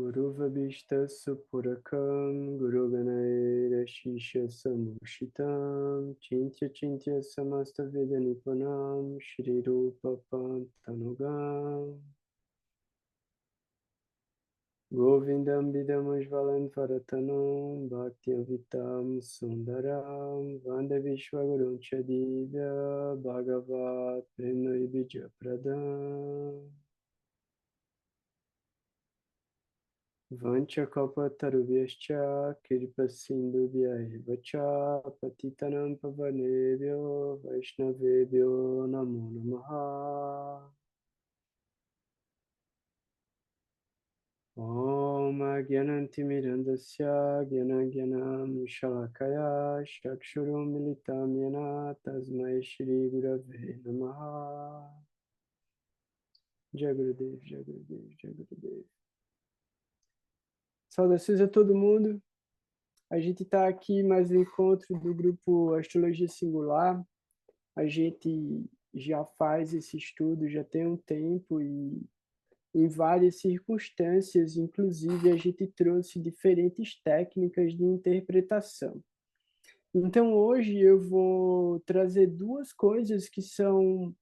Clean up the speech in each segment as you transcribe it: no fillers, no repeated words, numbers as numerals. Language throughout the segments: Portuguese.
Guruvabhishta Supurakam Guru Ganaya Shisha Samushitam Chintya Chintya Samasta Vida Nipunam Shri Rupa Pantanugam Govindam Vidamajvalan Varatanam Bhakti Vitam Sundaram Vanda Vishwagurun Chadivya Bhagavat Premna Vijaya Pradam Vanchakalpatarubhyascha Kirpasindhubhya cha Patitanam Pavanebhyo Vaishnavebhyo Namo Namaha Om Agyanantimirandasya Gyanagyanam Shalakaya Shakshurum Militam Yana Tasmai Shri Gurave Namaha Jai Gurudev, Jai Gurudev, Jai Gurudev. Saudações a todo mundo. A gente está aqui mais um encontro do grupo Astrologia Singular. A gente já faz esse estudo já tem um tempo e em várias circunstâncias, inclusive a gente trouxe diferentes técnicas de interpretação. Então hoje eu vou trazer duas coisas que são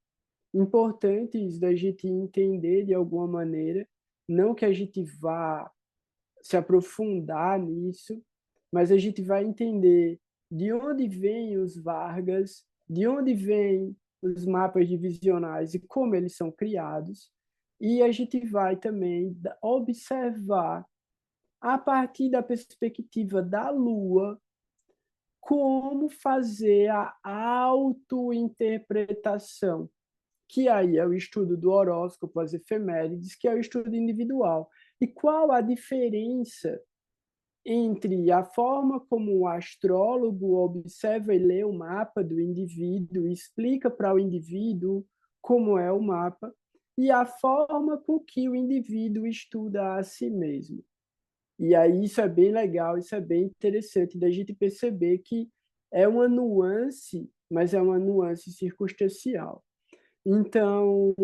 importantes da gente entender de alguma maneira, não que a gente vá se aprofundar nisso, mas a gente vai entender de onde vêm os Vargas, de onde vêm os mapas divisionais e como eles são criados, e a gente vai também observar, a partir da perspectiva da Lua, como fazer a autointerpretação, que aí é o estudo do horóscopo, as efemérides, que é o estudo individual. E qual a diferença entre a forma como o astrólogo observa e lê o mapa do indivíduo, explica para o indivíduo como é o mapa, e a forma com que o indivíduo estuda a si mesmo. E aí isso é bem legal, isso é bem interessante da gente perceber que é uma nuance, mas é uma nuance circunstancial. Então,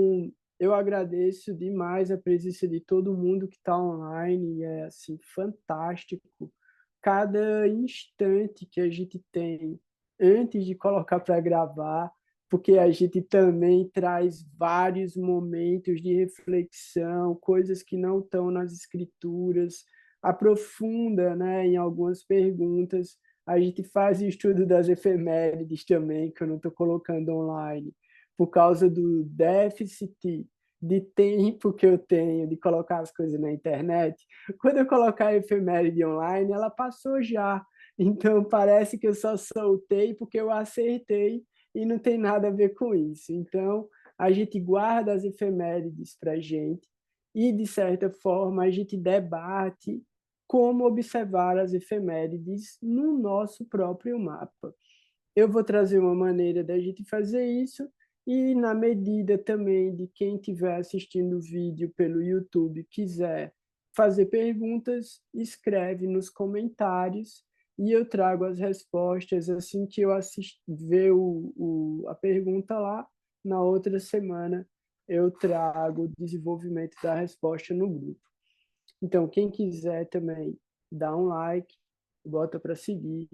eu agradeço demais a presença de todo mundo que está online, é assim, fantástico. Cada instante que a gente tem antes de colocar para gravar, porque a gente também traz vários momentos de reflexão, coisas que não estão nas escrituras, aprofunda, né, em algumas perguntas. A gente faz o estudo das efemérides também, que eu não estou colocando online por causa do déficit de tempo que eu tenho de colocar as coisas na internet. Quando eu colocar a efeméride online, ela passou já. Então, parece que eu só soltei porque eu acertei e não tem nada a ver com isso. Então, a gente guarda as efemérides para a gente e, de certa forma, a gente debate como observar as efemérides no nosso próprio mapa. Eu vou trazer uma maneira da gente fazer isso e, na medida também de quem estiver assistindo o vídeo pelo YouTube quiser fazer perguntas, escreve nos comentários e eu trago as respostas assim que eu ver a pergunta lá. Na outra semana eu trago o desenvolvimento da resposta no grupo. Então, quem quiser também dá um like, bota para seguir,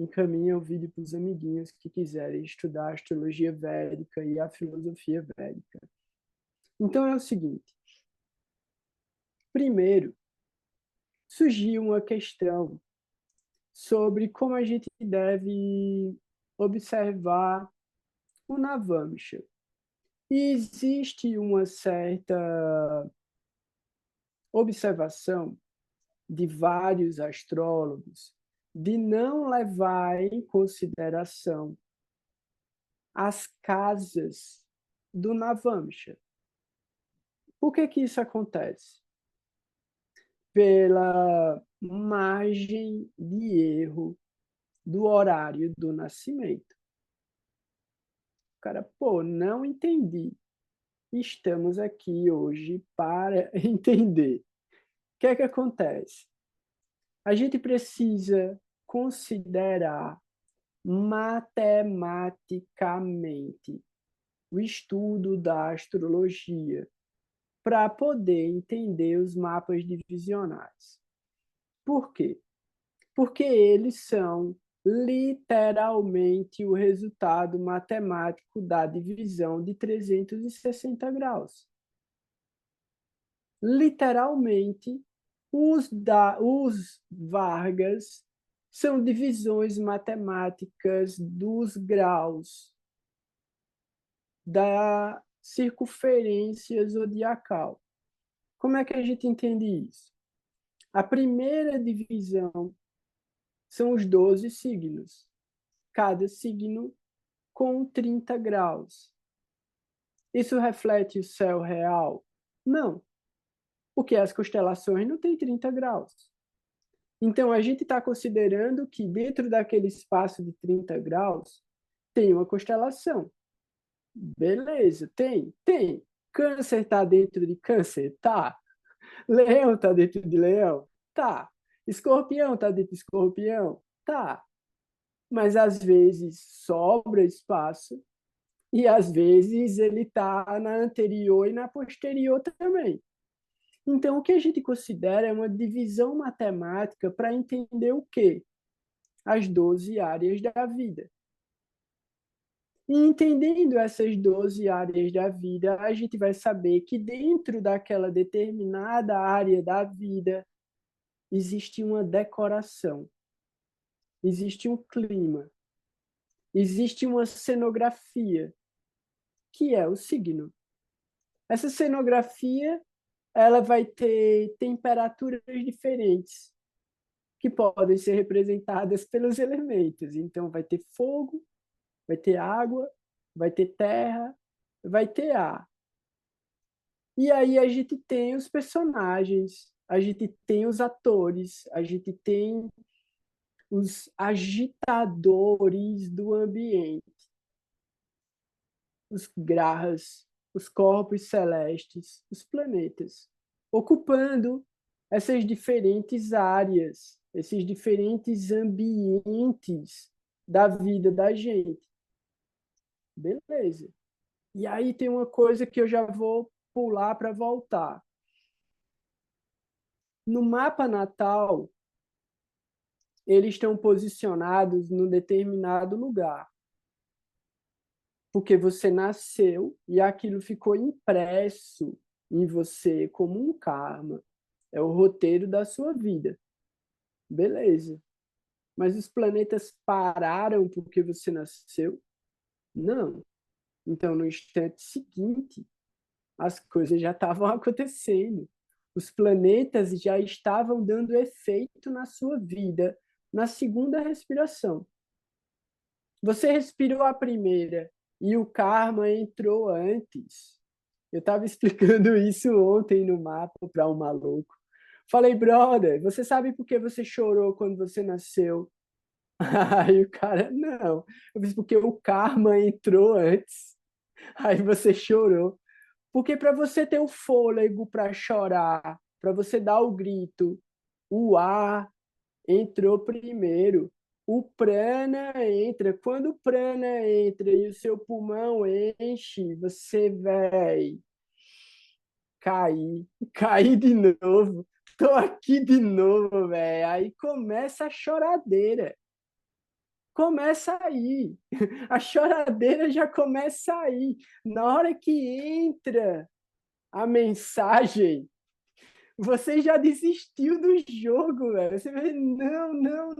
encaminha o vídeo para os amiguinhos que quiserem estudar a astrologia védica e a filosofia védica. Então é o seguinte, primeiro, surgiu uma questão sobre como a gente deve observar o Navamsha. E existe uma certa observação de vários astrólogos de não levar em consideração as casas do Navamsha. Por que que isso acontece? Pela margem de erro do horário do nascimento. O cara, não entendi. Estamos aqui hoje para entender. O que é que acontece? A gente precisa considerar matematicamente o estudo da astrologia. para poder entender os mapas divisionais. Por quê? Porque eles são literalmente o resultado matemático da divisão de 360 graus. Literalmente, os Vargas são divisões matemáticas dos graus da circunferência zodiacal. Como é que a gente entende isso? A primeira divisão são os 12 signos, cada signo com 30 graus. Isso reflete o céu real? Não, porque as constelações não têm 30 graus. Então, a gente está considerando que dentro daquele espaço de 30 graus tem uma constelação. Beleza, tem. Câncer está dentro de Câncer? Tá. Leão está dentro de Leão? Tá. Escorpião está dentro de Escorpião? Tá. Mas às vezes sobra espaço e às vezes ele está na anterior e na posterior também. Então, o que a gente considera é uma divisão matemática para entender o quê? As 12 áreas da vida. E entendendo essas 12 áreas da vida, a gente vai saber que dentro daquela determinada área da vida existe uma decoração, existe um clima, existe uma cenografia, que é o signo. Essa cenografia, ela vai ter temperaturas diferentes, que podem ser representadas pelos elementos. Então, vai ter fogo, vai ter água, vai ter terra, vai ter ar. E aí a gente tem os personagens, a gente tem os atores, a gente tem os agitadores do ambiente, os grahas, os corpos celestes, os planetas, ocupando essas diferentes áreas, esses diferentes ambientes da vida da gente. Beleza. E aí tem uma coisa que eu já vou pular para voltar. No mapa natal, eles estão posicionados num determinado lugar. Porque você nasceu e aquilo ficou impresso em você como um karma. É o roteiro da sua vida. Beleza. Mas os planetas pararam porque você nasceu? Não. Então, no instante seguinte, as coisas já estavam acontecendo. Os planetas já estavam dando efeito na sua vida, na segunda respiração. Você respirou a primeira e o karma entrou antes. Eu estava explicando isso ontem no mapa para um maluco. Falei, brother, você sabe por que você chorou quando você nasceu? Aí o cara, não. Eu disse, porque o karma entrou antes. Aí você chorou. Porque para você ter o fôlego para chorar, para você dar o grito, o ar entrou primeiro. O prana entra. Quando o prana entra e o seu pulmão enche, você vai cair de novo. Tô aqui de novo, velho. Aí começa a choradeira. Começa aí. A choradeira já começa aí. Na hora que entra a mensagem, você já desistiu do jogo, velho. Você vai, não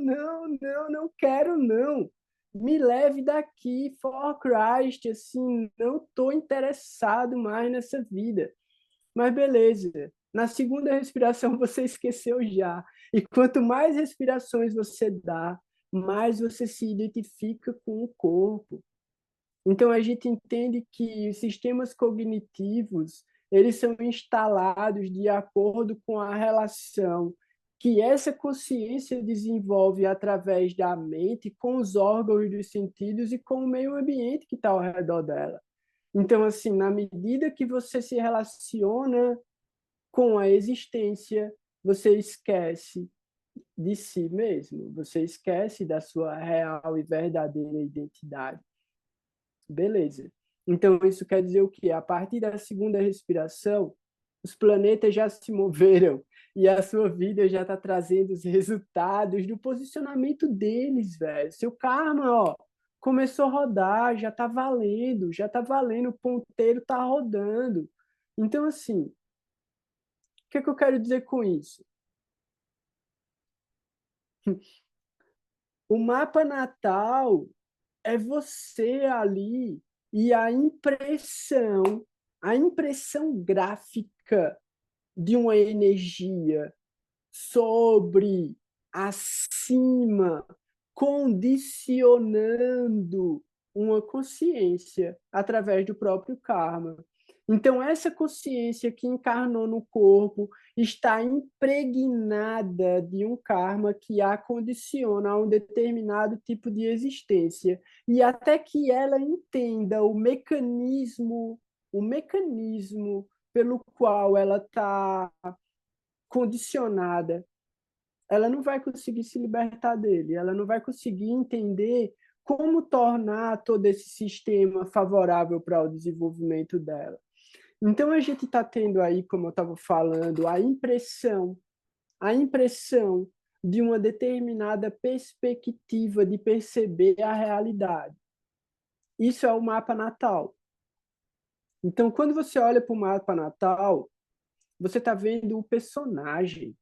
quero, não. Me leve daqui, for Christ, assim, não tô interessado mais nessa vida. Mas beleza, na segunda respiração você esqueceu já. E quanto mais respirações você dá, mais você se identifica com o corpo. Então a gente entende que os sistemas cognitivos, eles são instalados de acordo com a relação que essa consciência desenvolve através da mente com os órgãos dos sentidos e com o meio ambiente que está ao redor dela. Então, assim, na medida que você se relaciona com a existência, você esquece de si mesmo, você esquece da sua real e verdadeira identidade. Beleza. Então, isso quer dizer o quê? A partir da segunda respiração, Os planetas já se moveram e a sua vida já está trazendo os resultados do posicionamento deles, velho. Seu karma, ó, começou a rodar, já está valendo, o ponteiro está rodando. Então, assim, o que é que eu quero dizer com isso? O mapa natal é você ali e a impressão gráfica de uma energia sobre, acima, condicionando uma consciência através do próprio karma. Então, essa consciência que encarnou no corpo está impregnada de um karma que a condiciona a um determinado tipo de existência. E até que ela entenda o mecanismo pelo qual ela está condicionada, ela não vai conseguir se libertar dele, ela não vai conseguir entender como tornar todo esse sistema favorável para o desenvolvimento dela. Então, a gente está tendo aí, como eu estava falando, a impressão de uma determinada perspectiva de perceber a realidade. Isso é o mapa natal. Então, quando você olha para o mapa natal, você está vendo o personagem.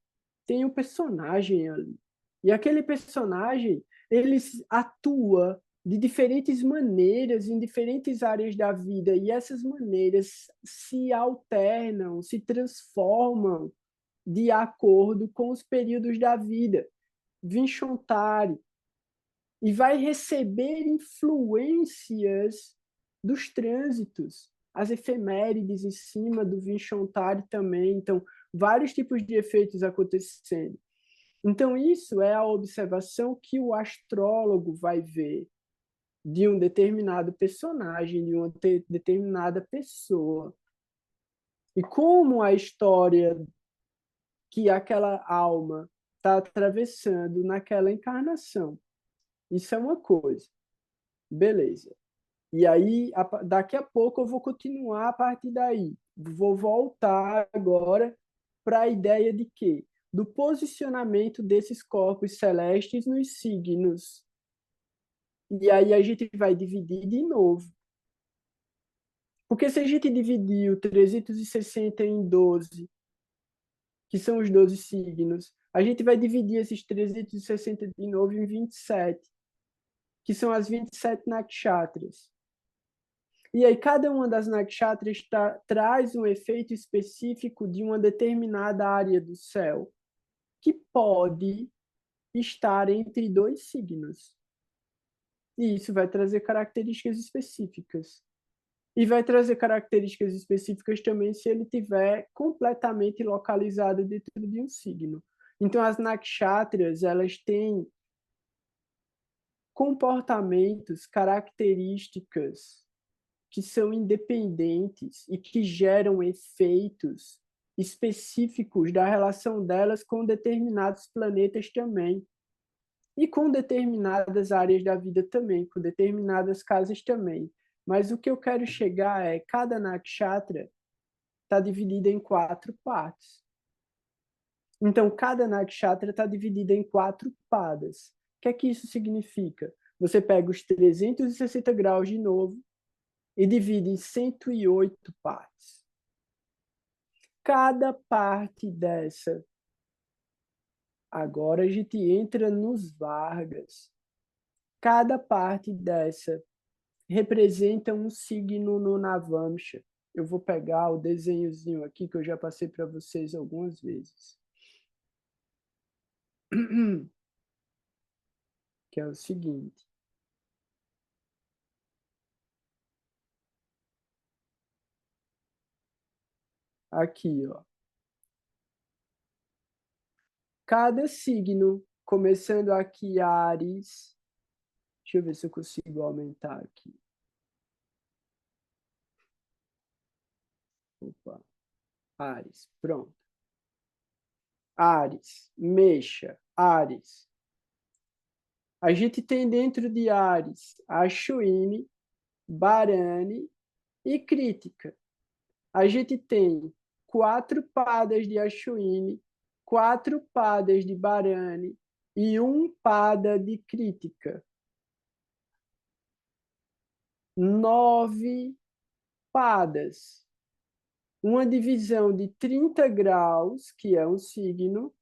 Tem um personagem ali. E aquele personagem, ele atua de diferentes maneiras em diferentes áreas da vida, e essas maneiras se alternam, se transformam de acordo com os períodos da vida. Vinchontari. E vai receber influências dos trânsitos, as efemérides em cima do Vinchontari também. Então, vários tipos de efeitos acontecendo. Então, isso é a observação que o astrólogo vai ver de um determinado personagem, de uma determinada pessoa. E como a história que aquela alma está atravessando naquela encarnação. Isso é uma coisa. Beleza. E aí, daqui a pouco eu vou continuar a partir daí. Vou voltar agora para a ideia de quê? Do posicionamento desses corpos celestes nos signos. E aí a gente vai dividir de novo. Porque se a gente dividir o 360 em 12, que são os 12 signos, a gente vai dividir esses 360 de novo em 27, que são as 27 nakshatras. E aí cada uma das nakshatras traz um efeito específico de uma determinada área do céu, que pode estar entre dois signos. E isso vai trazer características específicas. E vai trazer características específicas também se ele tiver completamente localizado dentro de um signo. Então, as nakshatras, elas têm comportamentos, características que são independentes e que geram efeitos específicos da relação delas com determinados planetas também. E com determinadas áreas da vida também, com determinadas casas também. Mas o que eu quero chegar é cada nakshatra está dividida em 4 partes. Então, cada nakshatra está dividida em 4 padas. O que é que isso significa? Você pega os 360 graus de novo e divide em 108 partes. Cada parte dessa, agora a gente entra nos Vargas. Cada parte dessa representa um signo no Navamsha. Eu vou pegar o desenhozinho aqui que eu já passei para vocês algumas vezes. Que é o seguinte. Aqui, ó. Cada signo, começando aqui Áries. Deixa eu ver se eu consigo aumentar aqui. Opa. Áries, pronto. Áries, Mexa, Áries. A gente tem dentro de Áries Ashwini, Bharani e Kritika. A gente tem 4 padas de Ashwini, 4 padas de Bharani e 1 pada de Kritika. 9 padas. Uma divisão de 30 graus, que é um signo,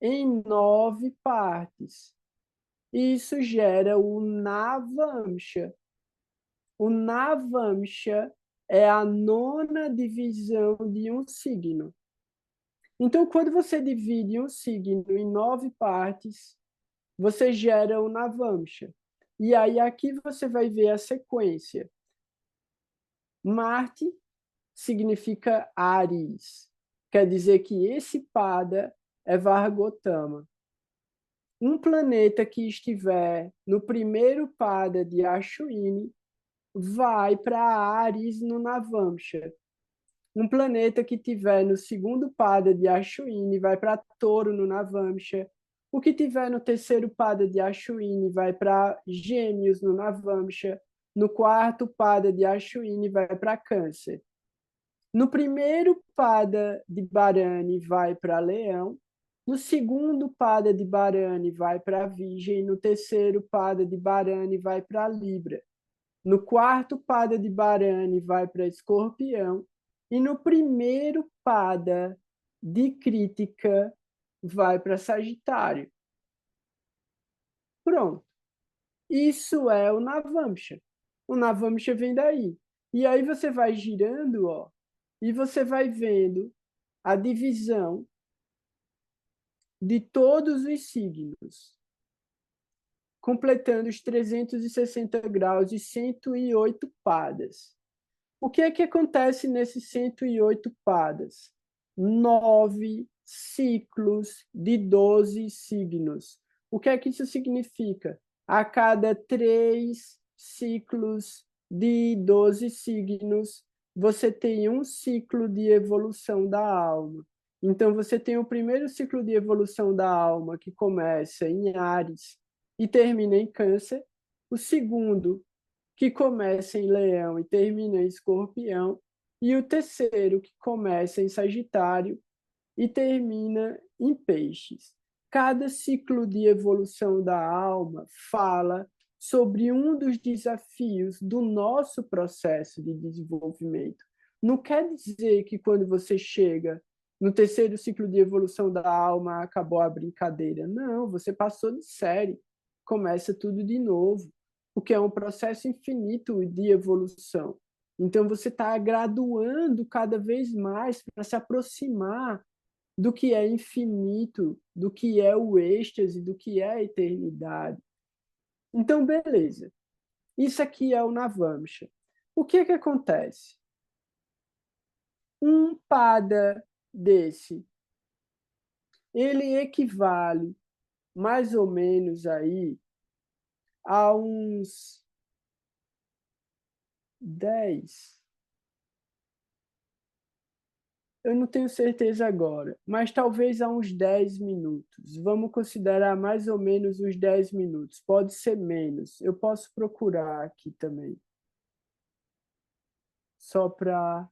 em 9 partes. Isso gera o Navamsha. O Navamsha é a 9ª divisão de um signo. Então, quando você divide um signo em 9 partes, você gera o Navamsha. E aí aqui você vai ver a sequência. Marte significa Ares. Quer dizer que esse pada é Vargotama. Um planeta que estiver no primeiro pada de Ashwini vai para Ares no Navamsha. Um planeta que tiver no segundo pada de Ashwini vai para Touro no Navamsha. O que tiver no terceiro pada de Ashwini vai para Gêmeos no Navamsha. No quarto pada de Ashwini vai para Câncer. No primeiro pada de Bharani vai para Leão. No segundo pada de Bharani vai para Virgem. No terceiro pada de Bharani vai para Libra. No quarto pada de Bharani vai para Escorpião. E no primeiro pada de Kritika vai para Sagitário. Pronto. Isso é o Navamsha. O Navamsha vem daí. E aí você vai girando, ó, e você vai vendo a divisão de todos os signos, completando os 360 graus e 108 padas. O que é que acontece nesses 108 padas? 9 ciclos de 12 signos. O que é que isso significa? A cada 3 ciclos de 12 signos, você tem um ciclo de evolução da alma. Então, você tem o primeiro ciclo de evolução da alma, que começa em Áries e termina em Câncer. O segundo, que começa em Leão e termina em Escorpião. E o terceiro, que começa em Sagitário e termina em Peixes. Cada ciclo de evolução da alma fala sobre um dos desafios do nosso processo de desenvolvimento. Não quer dizer que quando você chega no terceiro ciclo de evolução da alma acabou a brincadeira. Não, você passou de série, começa tudo de novo, porque é um processo infinito de evolução. Então você está graduando cada vez mais para se aproximar do que é infinito, do que é o êxtase, do que é a eternidade. Então, beleza. Isso aqui é o Navamsha. O que é que acontece? Um pada desse, ele equivale mais ou menos aí a uns 10. Eu não tenho certeza agora, mas talvez a uns 10 minutos. Vamos considerar mais ou menos uns 10 minutos. Pode ser menos. Eu posso procurar aqui também. Só para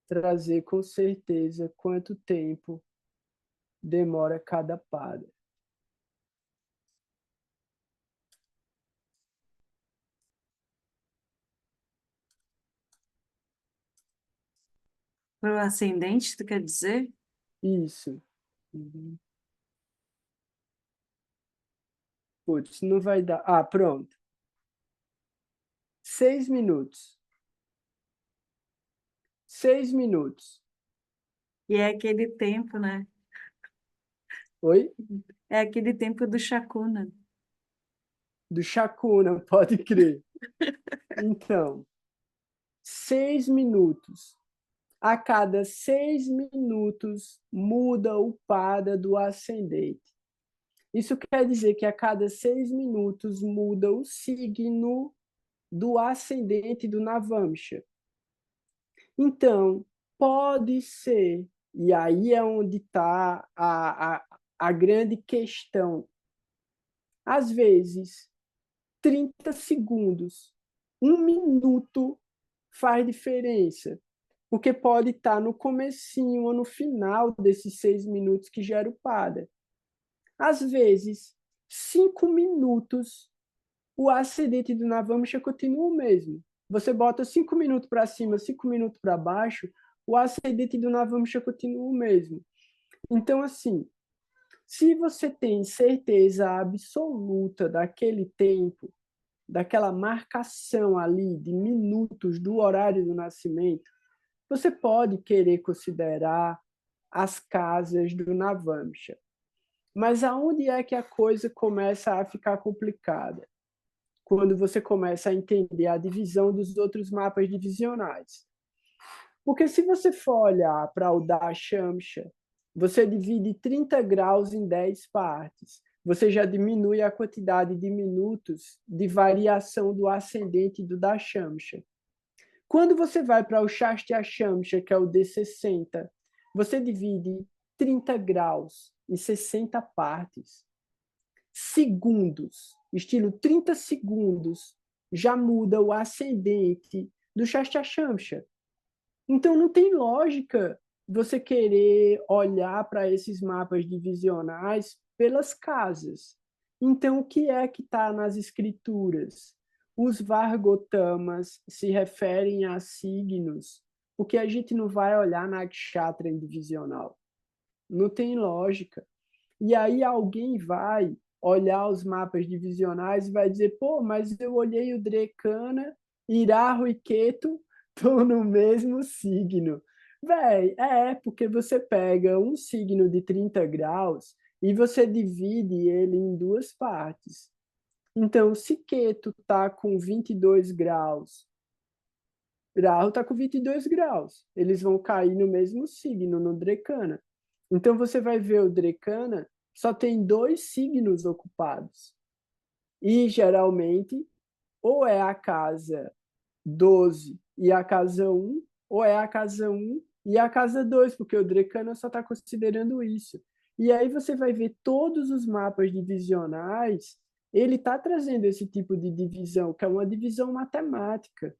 trazer com certeza quanto tempo demora cada pada. Para o ascendente, tu quer dizer? Isso. Putz, não vai dar. Ah, pronto. 6 minutos. 6 minutos. E é aquele tempo, né? Oi? É aquele tempo do Shakuna. Do Shakuna, pode crer. Então, 6 minutos. A cada 6 minutos muda o pada do ascendente. Isso quer dizer que a cada 6 minutos muda o signo do ascendente do Navamsha. Então, pode ser, e aí é onde está a grande questão. Às vezes, 30 segundos, 1 minuto faz diferença. porque pode estar no comecinho ou no final desses 6 minutos que gera o pada. Às vezes, 5 minutos, o ascendente do Navamsha continua o mesmo. Você bota 5 minutos para cima, 5 minutos para baixo, o ascendente do Navamsha continua o mesmo. Então, assim, se você tem certeza absoluta daquele tempo, daquela marcação ali de minutos do horário do nascimento, você pode querer considerar as casas do Navamsha. Mas aonde é que a coisa começa a ficar complicada? Quando você começa a entender a divisão dos outros mapas divisionais. Porque se você for olhar para o Dashamsha, você divide 30 graus em 10 partes. Você já diminui a quantidade de minutos de variação do ascendente do Dashamsha. Quando você vai para o Shastashamsha, que é o D60, você divide 30 graus em 60 partes. Segundos, estilo 30 segundos, já muda o ascendente do Shastashamsha. Então, não tem lógica você querer olhar para esses mapas divisionais pelas casas. Então, o que é que está nas escrituras? Os Vargotamas se referem a signos, porque a gente não vai olhar na Nakshatra divisional. Não tem lógica. E aí alguém vai olhar os mapas divisionais e vai dizer, pô, mas eu olhei o Drekana, Irahu e Ketu estão no mesmo signo. Véi, porque você pega um signo de 30 graus e você divide ele em duas partes. Então, se Ketu está com 22 graus, Rahu está com 22 graus. Eles vão cair no mesmo signo, no Drekana. Então, você vai ver o Drekana, só tem 2 signos ocupados. E, geralmente, ou é a casa 12 e a casa 1, ou é a casa 1 e a casa 2, porque o Drekana só está considerando isso. E aí você vai ver todos os mapas divisionais, ele está trazendo esse tipo de divisão, que é uma divisão matemática.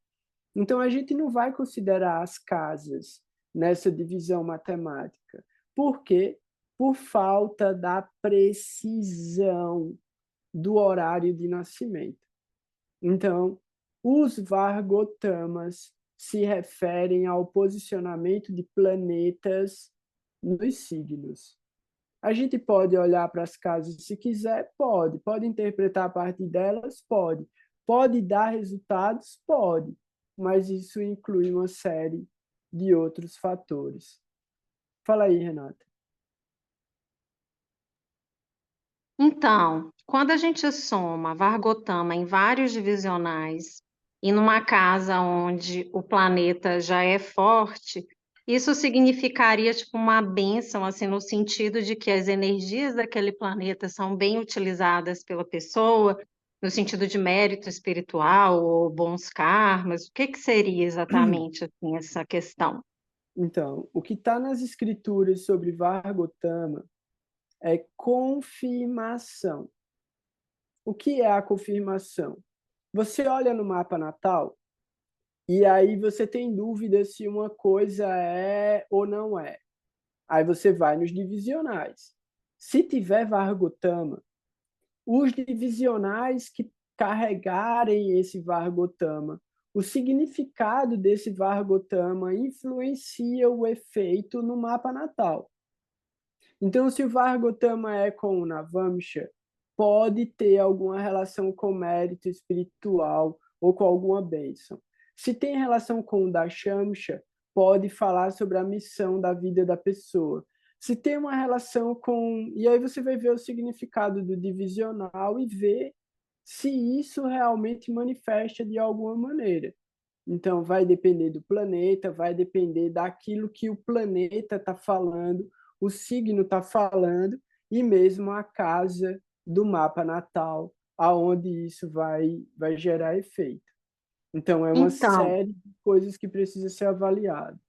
Então, a gente não vai considerar as casas nessa divisão matemática. Por quê? Por falta da precisão do horário de nascimento. Então, os Vargotamas se referem ao posicionamento de planetas nos signos. A gente pode olhar para as casas se quiser? Pode. Pode interpretar a partir delas? Pode. Pode dar resultados? Pode. Mas isso inclui uma série de outros fatores. Fala aí, Renata. Então, quando a gente soma Vargotama em vários divisionais e numa casa onde o planeta já é forte, isso significaria tipo uma bênção, assim, no sentido de que as energias daquele planeta são bem utilizadas pela pessoa, no sentido de mérito espiritual ou bons karmas. O que que seria exatamente assim essa questão? Então, o que está nas escrituras sobre Vargotama é confirmação. O que é a confirmação? Você olha no mapa natal e aí você tem dúvida se uma coisa é ou não é. Aí você vai nos divisionais. Se tiver Vargotama, os divisionais que carregarem esse Vargotama, o significado desse Vargotama influencia o efeito no mapa natal. Então, se o Vargotama é com o Navamsha, pode ter alguma relação com mérito espiritual ou com alguma bênção. Se tem relação com o Dashamsha, pode falar sobre a missão da vida da pessoa. Se tem uma relação com... E aí você vai ver o significado do divisional e ver se isso realmente manifesta de alguma maneira. Então, vai depender do planeta, vai depender daquilo que o planeta está falando, o signo está falando, e mesmo a casa do mapa natal, aonde isso vai gerar efeito. Então, é uma Então, série de coisas que precisa ser avaliado.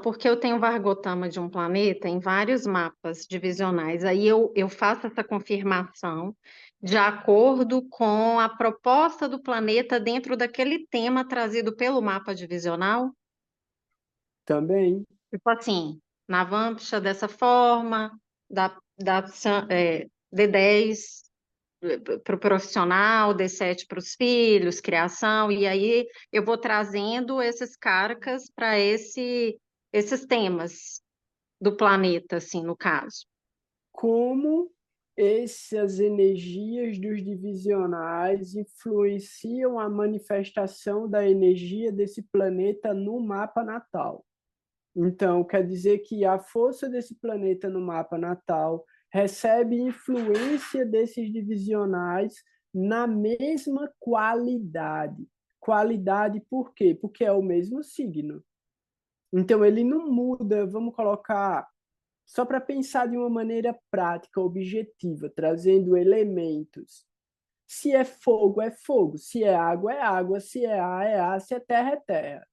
Porque eu tenho Vargotama de um planeta em vários mapas divisionais, aí eu faço essa confirmação de acordo com a proposta do planeta dentro daquele tema trazido pelo mapa divisional? Também. Tipo assim, na Vampcha dessa forma, D10 para o profissional, D7 para os filhos, criação, e aí eu vou trazendo esses carcas para esses temas do planeta, assim, no caso. Como essas energias dos divisionais influenciam a manifestação da energia desse planeta no mapa natal. Então, quer dizer que a força desse planeta no mapa natal recebe influência desses divisionais na mesma qualidade. Qualidade por quê? Porque é o mesmo signo. Então, ele não muda, vamos colocar, só para pensar de uma maneira prática, objetiva, trazendo elementos. Se é fogo, é fogo. Se é água, é água. Se é ar, é ar. Se é terra, é terra.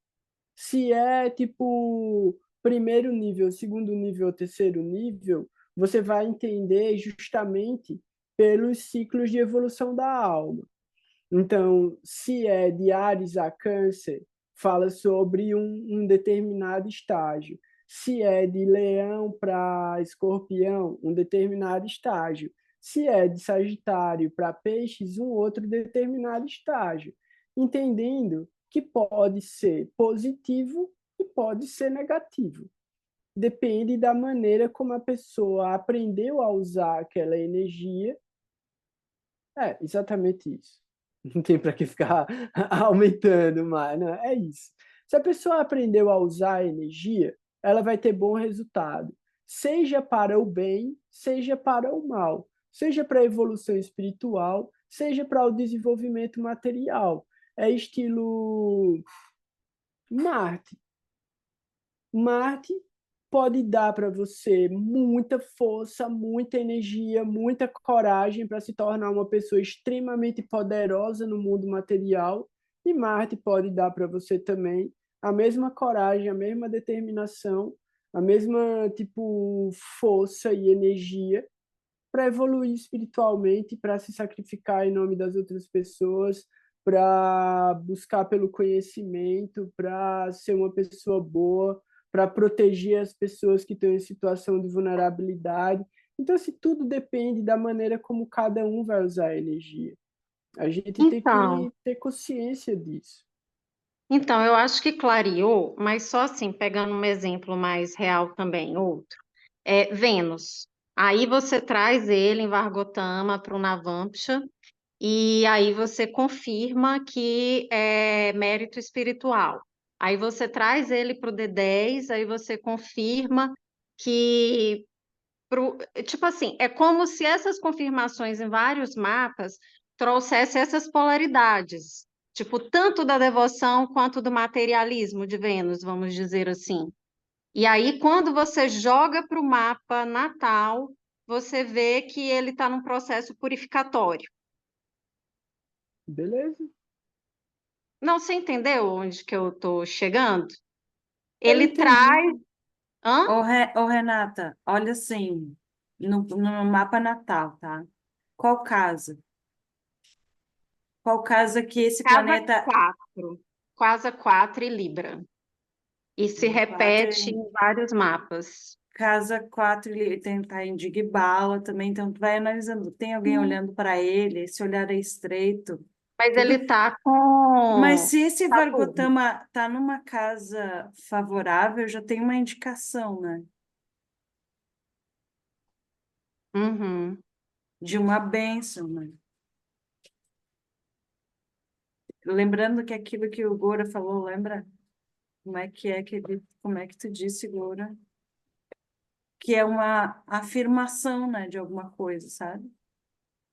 Se é tipo primeiro nível, segundo nível, terceiro nível, você vai entender justamente pelos ciclos de evolução da alma. Então, se é de Áries a Câncer, fala sobre um determinado estágio. Se é de Leão para Escorpião, um determinado estágio. Se é de Sagitário para Peixes, um outro determinado estágio. Entendendo que pode ser positivo e pode ser negativo. Depende da maneira como a pessoa aprendeu a usar aquela energia. É exatamente isso. Não tem para que ficar aumentando mais, não, é isso. Se a pessoa aprendeu a usar a energia, ela vai ter bom resultado, seja para o bem, seja para o mal, seja para a evolução espiritual, seja para o desenvolvimento material. É estilo Marte. Marte pode dar para você muita força, muita energia, muita coragem para se tornar uma pessoa extremamente poderosa no mundo material. E Marte pode dar para você também a mesma coragem, a mesma determinação, a mesma tipo força e energia para evoluir espiritualmente, para se sacrificar em nome das outras pessoas, para buscar pelo conhecimento, para ser uma pessoa boa, para proteger as pessoas que estão em situação de vulnerabilidade. Então, assim, tudo depende da maneira como cada um vai usar a energia. A gente tem Então, que ter consciência disso. então, eu acho que clareou, mas só assim, pegando um exemplo mais real também, outro. É Vênus. Aí você traz ele em Vargotama para o Navamsha, e aí você confirma que é mérito espiritual. Aí você traz ele para o D10, aí você confirma que tipo assim, é como se essas confirmações em vários mapas trouxessem essas polaridades, tipo, tanto da devoção quanto do materialismo de Vênus, vamos dizer assim. E aí, quando você joga para o mapa natal, você vê que ele está num processo purificatório. Beleza? Não, você entendeu onde que eu estou chegando? Eu Ele entendi. traz. Hã? Ô, Renata, olha assim, no mapa natal, tá? Qual casa? Qual casa que esse Casa planeta 4. Casa 4 e Libra. E se repete quatro, em vários mapas. casa 4 ele tem tá em Digbala também, então tu vai analisando, tem alguém olhando para ele, esse olhar é estreito, Mas ele tudo. tá Mas com se esse Saturno. Vargotama tá numa casa favorável, já tem uma indicação, né? Uhum. De uma bênção, né? Lembrando que aquilo que o Gora falou, lembra? Como é que tu disse, Gora? Que é uma afirmação, né, de alguma coisa, sabe?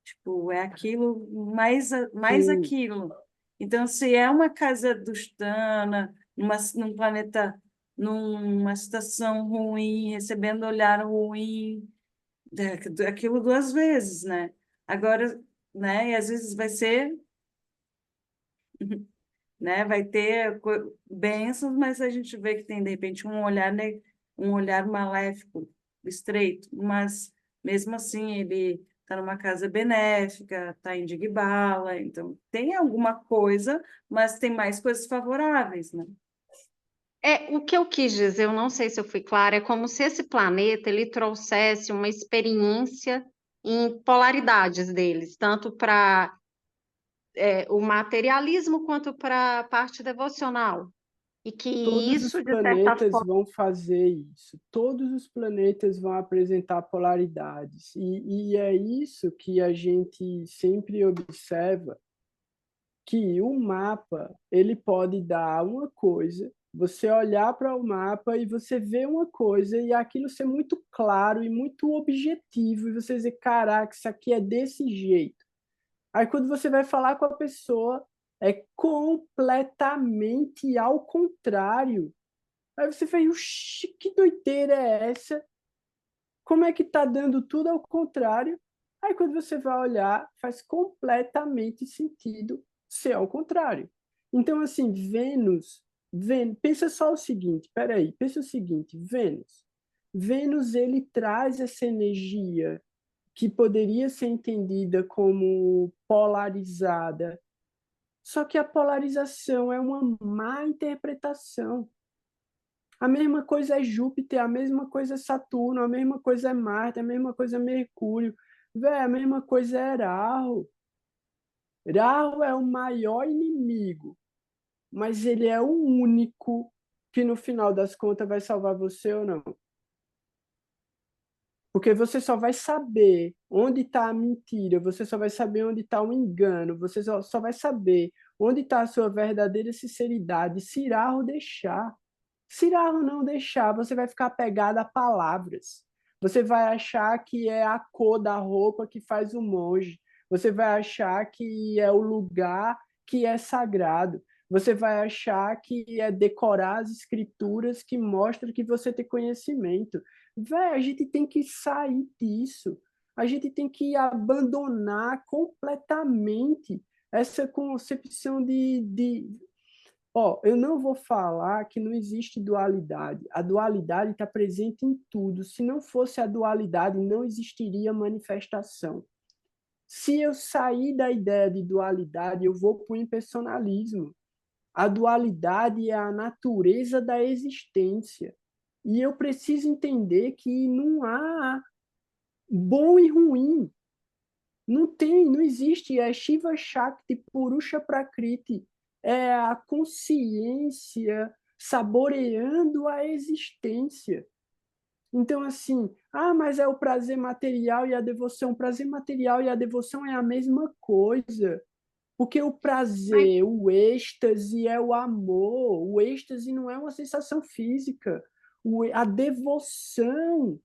Tipo, é aquilo, mais Sim, aquilo. Então, se é uma casa dustana, num planeta, numa situação ruim, recebendo olhar ruim, aquilo duas vezes, né? Agora, né, e às vezes vai ser, né, vai ter bênçãos, mas a gente vê que tem, de repente, um olhar maléfico, estreito, mas mesmo assim ele está numa casa benéfica, está em Digbala, então tem alguma coisa, mas tem mais coisas favoráveis, né? O que eu quis dizer, eu não sei se eu fui clara, é como se esse planeta ele trouxesse uma experiência em polaridades deles, tanto para o materialismo quanto para a parte devocional. E que Todos os isso, de certa planetas forma, vão fazer isso. Todos os planetas vão apresentar polaridades. E é isso que a gente sempre observa, que o mapa ele pode dar uma coisa, você olhar para o mapa e você vê uma coisa e aquilo ser muito claro e muito objetivo e você dizer, caraca, isso aqui é desse jeito. Aí quando você vai falar com a pessoa, é completamente ao contrário. Aí você faz, "Oxi, que doideira é essa? Como é que tá dando tudo ao contrário?" Aí quando você vai olhar, faz completamente sentido ser ao contrário. Então, assim, pensa só o seguinte, peraí, pensa o seguinte, Vênus ele traz essa energia que poderia ser entendida como polarizada, só que a polarização é uma má interpretação. A mesma coisa é Júpiter, a mesma coisa é Saturno, a mesma coisa é Marte, a mesma coisa é Mercúrio. Véi, a mesma coisa é Rahu. Rahu é o maior inimigo, mas ele é o único que no final das contas vai salvar você ou não. Porque você só vai saber onde está a mentira, você só vai saber onde está o engano, você só vai saber onde está a sua verdadeira sinceridade se Rahu deixar. Se Rahu não deixar, você vai ficar apegado a palavras. Você vai achar que é a cor da roupa que faz o monge. Você vai achar que é o lugar que é sagrado. Você vai achar que é decorar as escrituras que mostram que você tem conhecimento. Véi, a gente tem que sair disso. A gente tem que abandonar completamente essa concepção de eu não vou falar que não existe dualidade. A dualidade está presente em tudo. Se não fosse a dualidade, não existiria manifestação. Se eu sair da ideia de dualidade, eu vou para o impersonalismo. A dualidade é a natureza da existência. E eu preciso entender que não há bom e ruim. Não existe. É Shiva Shakti, Purusha Prakriti. É a consciência saboreando a existência. Então, assim, mas é o prazer material e a devoção. O prazer material e a devoção é a mesma coisa. Porque o mas, prazer, o êxtase é o amor. O êxtase não é uma sensação física. A devoção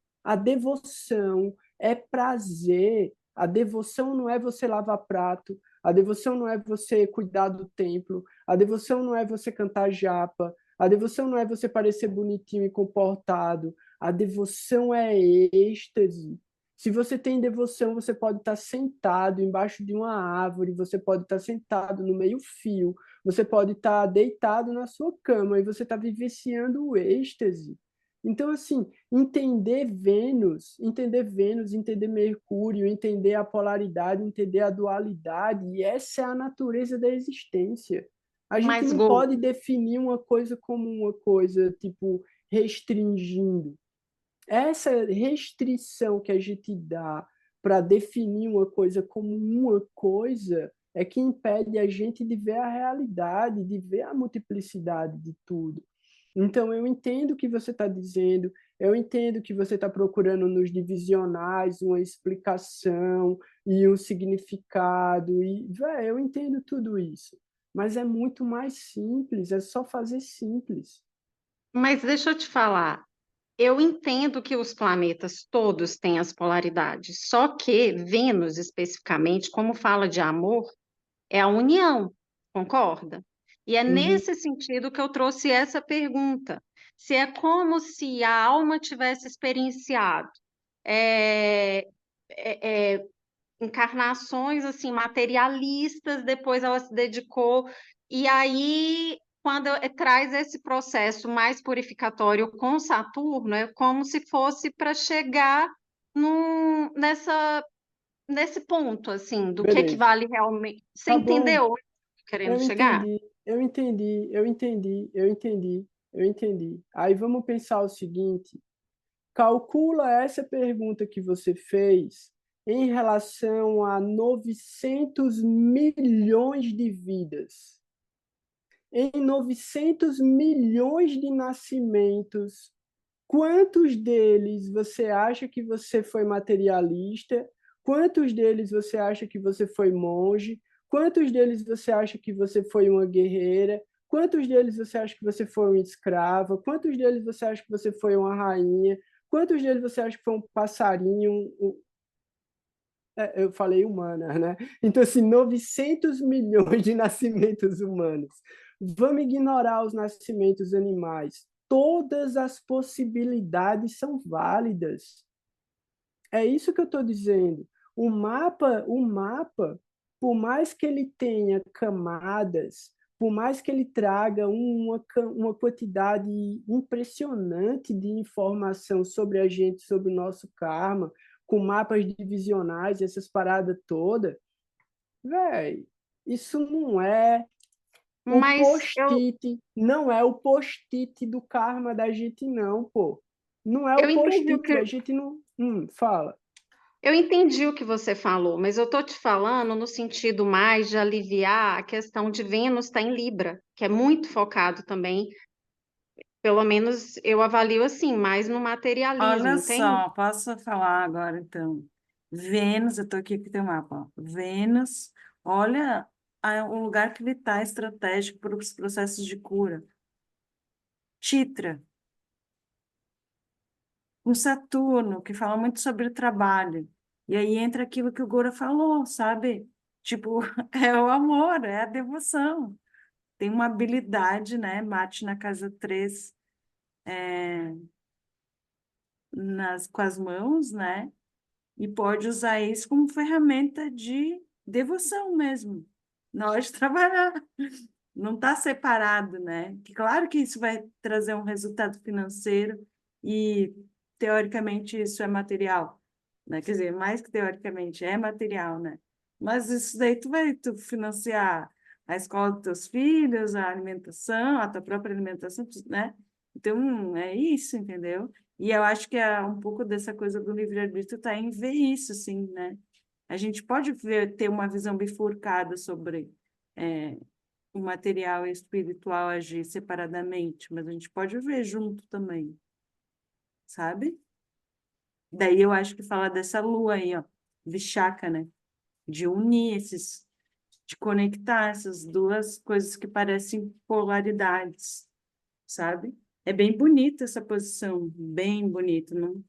é prazer. A devoção não é você lavar prato. A devoção não é você cuidar do templo. A devoção não é você cantar japa. A devoção não é você parecer bonitinho e comportado. A devoção é êxtase. Se você tem devoção, você pode estar sentado embaixo de uma árvore, você pode estar sentado no meio-fio, você pode estar deitado na sua cama e você está vivenciando o êxtase. Então, assim, entender Vênus, entender Mercúrio, entender a polaridade, entender a dualidade, e essa é a natureza da existência. A gente mas não Gu, pode definir uma coisa como uma coisa, tipo, restringindo. Essa restrição que a gente dá para definir uma coisa como uma coisa é que impede a gente de ver a realidade, de ver a multiplicidade de tudo. Então, eu entendo o que você está dizendo, eu entendo que você está procurando nos divisionais uma explicação e um significado, eu entendo tudo isso. Mas é muito mais simples, é só fazer simples. mas deixa eu te falar. Eu entendo que os planetas todos têm as polaridades, só que Vênus, especificamente, como fala de amor, é a união, concorda? E é Uhum. nesse sentido que eu trouxe essa pergunta. Se é como se a alma tivesse experienciado é, é, encarnações assim materialistas, depois ela se dedicou e aí quando traz esse processo mais purificatório com Saturno, é como se fosse para chegar nesse ponto assim do que Beleza. vale realmente. Você Tá bom. entendeu onde eu tô querendo Eu chegar? entendi, eu entendi, eu entendi, eu entendi. Eu entendi. Aí vamos pensar o seguinte: calcula essa pergunta que você fez em relação a 900 milhões de vidas. Em 900 milhões de nascimentos, quantos deles você acha que você foi materialista? Quantos deles você acha que você foi monge? Quantos deles você acha que você foi uma guerreira? Quantos deles você acha que você foi uma escrava? Quantos deles você acha que você foi uma rainha? Quantos deles você acha que foi um passarinho? Eu falei humana, né? Então, assim, 900 milhões de nascimentos humanos. Vamos ignorar os nascimentos animais. Todas as possibilidades são válidas. É isso que eu estou dizendo. O mapa, por mais que ele tenha camadas, por mais que ele traga uma quantidade impressionante de informação sobre a gente, sobre o nosso karma, com mapas divisionais, essas paradas todas, velho, isso não é o Mas post-it, não é o post-it do karma da gente, não, pô. Não é eu o entendi o post-it, que a gente não. Fala. eu entendi o que você falou, mas eu estou te falando no sentido mais de aliviar a questão de Vênus estar em Libra, que é muito focado também, pelo menos eu avalio assim, mais no materialismo, Olha entende? só, posso falar agora, então. Vênus, eu estou aqui com o teu mapa. Ó. Vênus, olha o lugar que ele está estratégico para os processos de cura. Chitra, com Saturno, que fala muito sobre o trabalho. E aí entra aquilo que o Gora falou, sabe? Tipo, é o amor, é a devoção. Tem uma habilidade, né? Mate na casa 3 com as mãos, né? E pode usar isso como ferramenta de devoção mesmo, na hora de trabalhar. Não está separado, né? Que claro que isso vai trazer um resultado financeiro e, teoricamente, isso é material, né? Quer dizer, mais que teoricamente, é material, né? Mas isso daí tu financiar a escola dos teus filhos, a alimentação, a tua própria alimentação, né? Então, é isso, entendeu? E eu acho que um pouco dessa coisa do livre-arbítrio está em ver isso, assim, né? A gente pode ter uma visão bifurcada sobre o material e o espiritual agir separadamente, mas a gente pode ver junto também, sabe? Daí eu acho que fala dessa lua aí, ó, Vishaka, né? De unir esses, de conectar essas duas coisas que parecem polaridades, sabe? É bem bonita essa posição, bem bonito, não?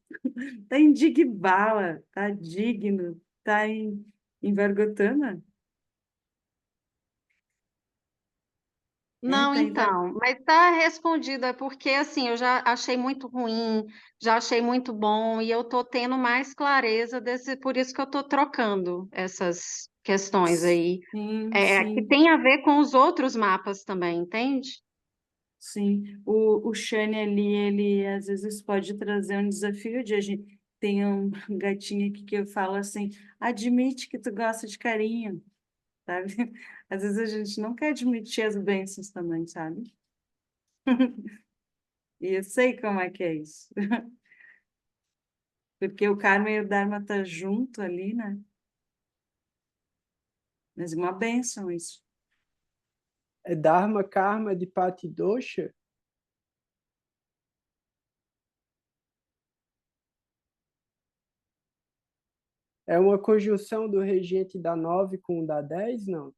Tá em Digbala, tá digno, tá em Vargotana, Não, tá em então, mas está respondido, é porque assim, eu já achei muito ruim, já achei muito bom, e eu tô tendo mais clareza desse, por isso que eu tô trocando essas questões aí, Sim, que sim. tem a ver com os outros mapas também, entende? Sim, o Shane ali, ele às vezes pode trazer um desafio de a gente. Tem um gatinho aqui que eu falo assim: admite que tu gosta de carinho, sabe? Às vezes a gente não quer admitir as bênçãos também, sabe? E eu sei como é que é isso, porque o Karma e o Dharma tá junto ali, né? Mas é uma bênção isso. É Dharma, Karma de Pati Dosha? É uma conjunção do regente da 9 com o da 10? Não.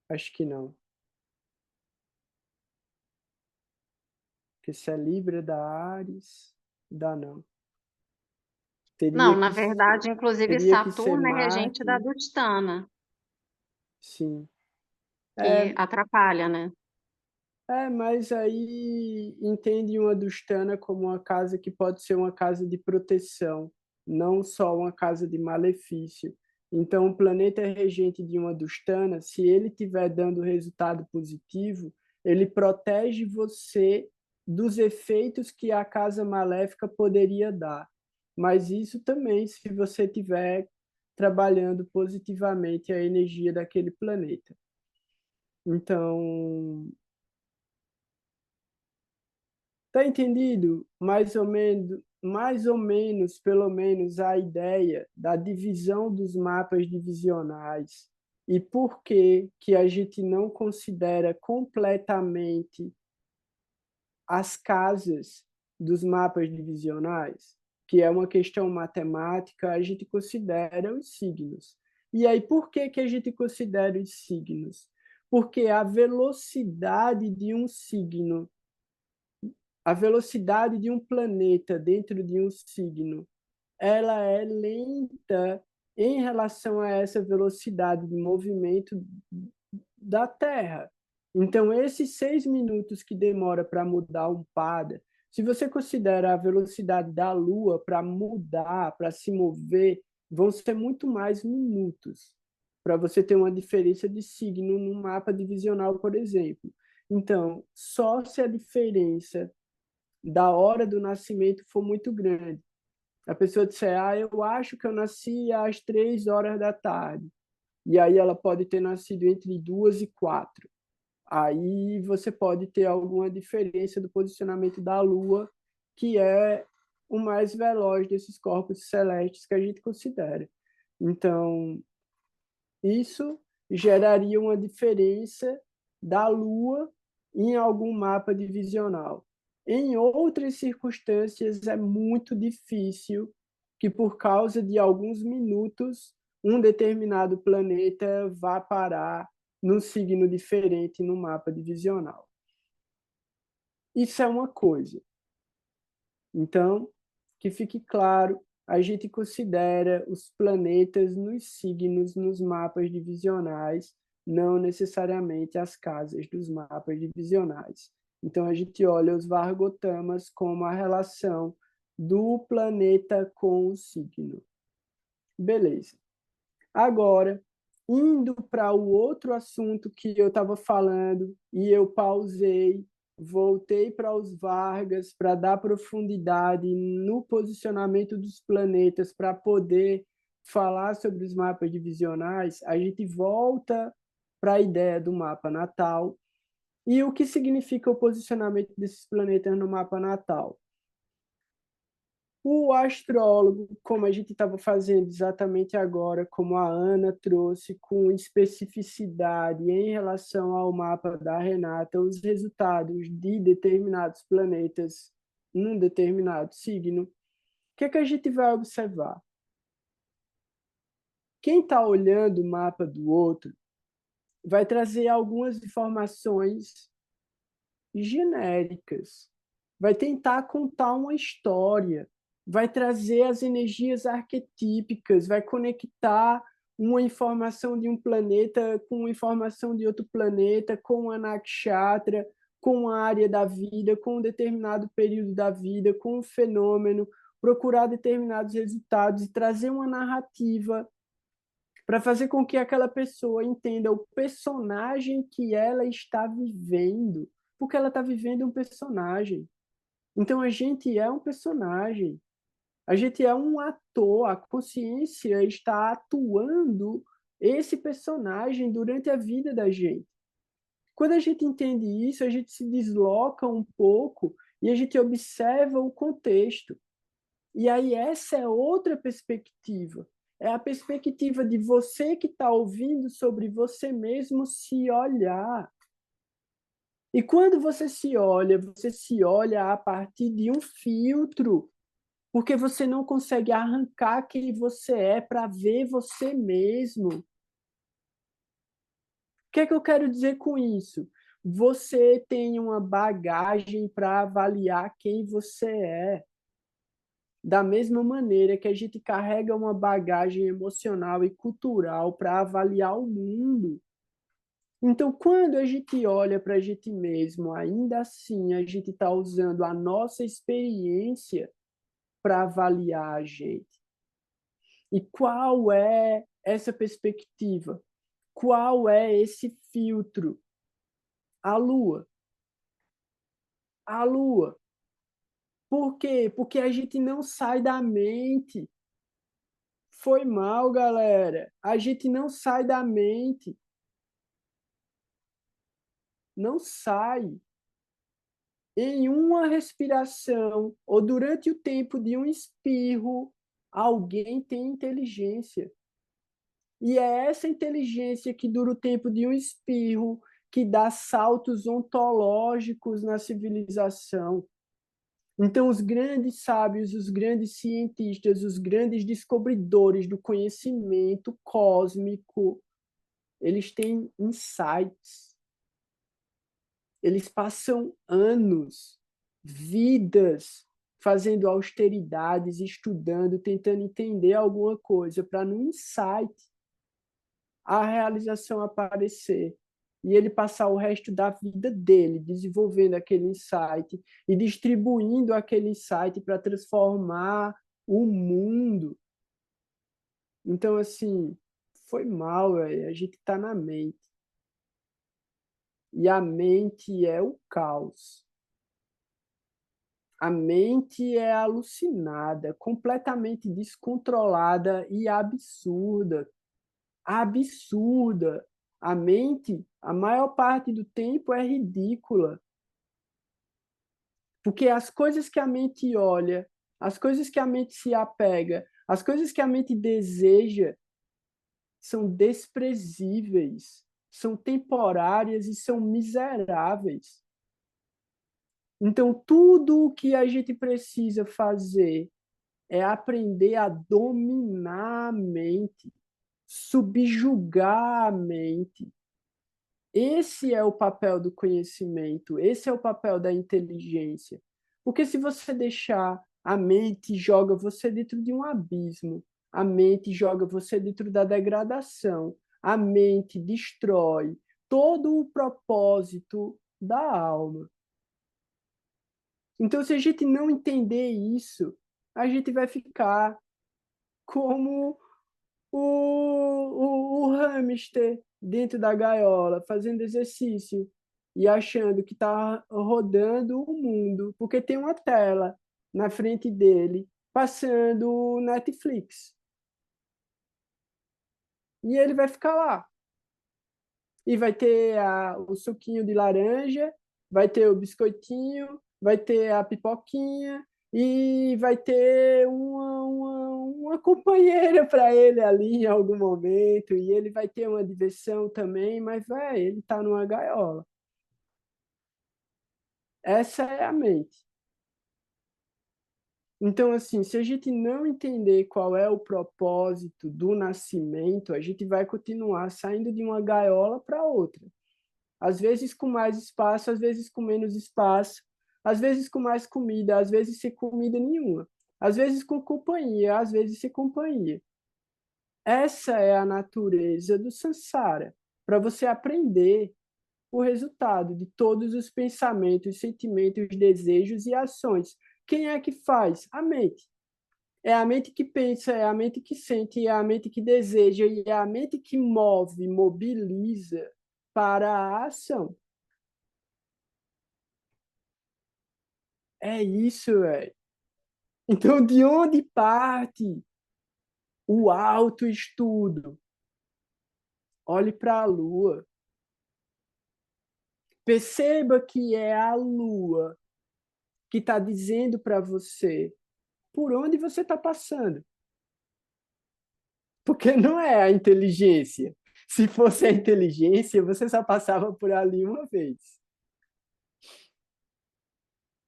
Acho que não. Porque se é Libra da Áries, dá não. Não, Teria na que ser, verdade, inclusive teria que ser Saturno é regente da Marte, Adustana, sim. que É, atrapalha, né? mas aí entende uma Dustana como uma casa que pode ser uma casa de proteção, não só uma casa de malefício. Então, o planeta é regente de uma Dustana, se ele estiver dando resultado positivo, ele protege você dos efeitos que a casa maléfica poderia dar. mas isso também se você estiver trabalhando positivamente a energia daquele planeta. Então, tá entendido mais ou menos, pelo menos a ideia da divisão dos mapas divisionais e por que a gente não considera completamente as casas dos mapas divisionais, que é uma questão matemática, a gente considera os signos. E aí, por que a gente considera os signos? Porque a velocidade de um signo, a velocidade de um planeta dentro de um signo, ela é lenta em relação a essa velocidade de movimento da Terra. Então, esses 6 minutos que demora para mudar um pada, se você considera a velocidade da Lua para mudar, para se mover, vão ser muito mais minutos, para você ter uma diferença de signo no mapa divisional, por exemplo. Então, só se a diferença da hora do nascimento for muito grande. A pessoa disser, eu acho que eu nasci às 3 horas da tarde. E aí ela pode ter nascido entre 2 e 4. Aí você pode ter alguma diferença do posicionamento da Lua, que é o mais veloz desses corpos celestes que a gente considera. Então, isso geraria uma diferença da Lua em algum mapa divisional. Em outras circunstâncias, é muito difícil que, por causa de alguns minutos, um determinado planeta vá parar num signo diferente no mapa divisional. Isso é uma coisa. Então, que fique claro, a gente considera os planetas nos signos, nos mapas divisionais, não necessariamente as casas dos mapas divisionais. Então, a gente olha os Vargotamas como a relação do planeta com o signo. Beleza. Agora, indo para o outro assunto que eu estava falando e eu pausei, voltei para os Vargas para dar profundidade no posicionamento dos planetas para poder falar sobre os mapas divisionais, a gente volta para a ideia do mapa natal e o que significa o posicionamento desses planetas no mapa natal. O astrólogo, como a gente estava fazendo exatamente agora, como a Ana trouxe com especificidade em relação ao mapa da Renata, os resultados de determinados planetas num determinado signo, o que é que a gente vai observar? Quem está olhando o mapa do outro vai trazer algumas informações genéricas, vai tentar contar uma história, vai trazer as energias arquetípicas, vai conectar uma informação de um planeta com uma informação de outro planeta, com a nakshatra, com a área da vida, com um determinado período da vida, com um fenômeno, procurar determinados resultados e trazer uma narrativa para fazer com que aquela pessoa entenda o personagem que ela está vivendo, porque ela está vivendo um personagem. Então, a gente é um personagem. A gente é um ator. A consciência está atuando esse personagem durante a vida da gente. Quando a gente entende isso, a gente se desloca um pouco e a gente observa o contexto. E aí essa é outra perspectiva. É a perspectiva de você que está ouvindo sobre você mesmo se olhar. E quando você se olha a partir de um filtro, porque você não consegue arrancar quem você é para ver você mesmo. O que é que eu quero dizer com isso? Você tem uma bagagem para avaliar quem você é. Da mesma maneira que a gente carrega uma bagagem emocional e cultural para avaliar o mundo. Então, quando a gente olha para a gente mesmo, ainda assim a gente está usando a nossa experiência para avaliar a gente. E qual é essa perspectiva? Qual é esse filtro? A Lua. A Lua. Por quê? Porque a gente não sai da mente. Foi mal, galera. A gente não sai da mente. Não sai. Em uma respiração ou durante o tempo de um espirro, alguém tem inteligência. E é essa inteligência que dura o tempo de um espirro que dá saltos ontológicos na civilização. Então, os grandes sábios, os grandes cientistas, os grandes descobridores do conhecimento cósmico, eles têm insights. Eles passam anos, vidas, fazendo austeridades, estudando, tentando entender alguma coisa, para no insight a realização aparecer. E ele passar o resto da vida dele desenvolvendo aquele insight e distribuindo aquele insight para transformar o mundo. Então, assim, foi mal, a gente está na mente. E a mente é o caos. A mente é alucinada, completamente descontrolada e absurda. Absurda. A mente, a maior parte do tempo, é ridícula. Porque as coisas que a mente olha, as coisas que a mente se apega, as coisas que a mente deseja são desprezíveis, são temporárias e são miseráveis. Então, tudo o que a gente precisa fazer é aprender a dominar a mente, subjugar a mente. Esse é o papel do conhecimento, esse é o papel da inteligência. Porque se você deixar, a mente joga você dentro de um abismo, a mente joga você dentro da degradação, a mente destrói todo o propósito da alma. Então, se a gente não entender isso, a gente vai ficar como o hamster dentro da gaiola, fazendo exercício e achando que está rodando o mundo, porque tem uma tela na frente dele, passando Netflix. E ele vai ficar lá. E vai ter o suquinho de laranja, vai ter o biscoitinho, vai ter a pipoquinha e vai ter uma companheira para ele ali em algum momento, e ele vai ter uma diversão também, mas ele está numa gaiola. Essa é a mente. Então, assim, se a gente não entender qual é o propósito do nascimento, a gente vai continuar saindo de uma gaiola para outra. Às vezes com mais espaço, às vezes com menos espaço, às vezes com mais comida, às vezes sem comida nenhuma, às vezes com companhia, às vezes sem companhia. Essa é a natureza do samsara, para você aprender o resultado de todos os pensamentos, sentimentos, desejos e ações. Quem é que faz? A mente. É a mente que pensa, é a mente que sente, é a mente que deseja, e é a mente que move, mobiliza para a ação. É isso, velho. Então, de onde parte o autoestudo? Olhe para a Lua. Perceba que é a Lua que está dizendo para você por onde você está passando. Porque não é a inteligência. Se fosse a inteligência, você só passava por ali uma vez.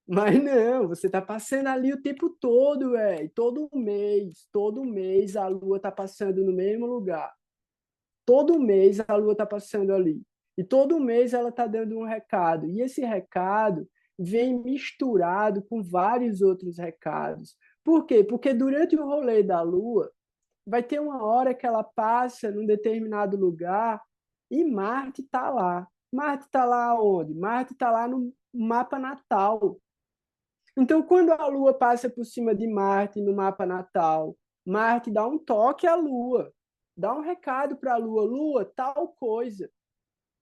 Mas não, você está passando ali o tempo todo, velho. Todo mês a Lua está passando no mesmo lugar. Todo mês a Lua está passando ali. E todo mês ela está dando um recado. E esse recado vem misturado com vários outros recados. Por quê? Porque durante o rolê da Lua, vai ter uma hora que ela passa num determinado lugar e Marte está lá. Marte está lá onde? Marte está lá no mapa natal. Então, quando a Lua passa por cima de Marte no mapa natal, Marte dá um toque à Lua, dá um recado para a Lua, Lua, tal coisa.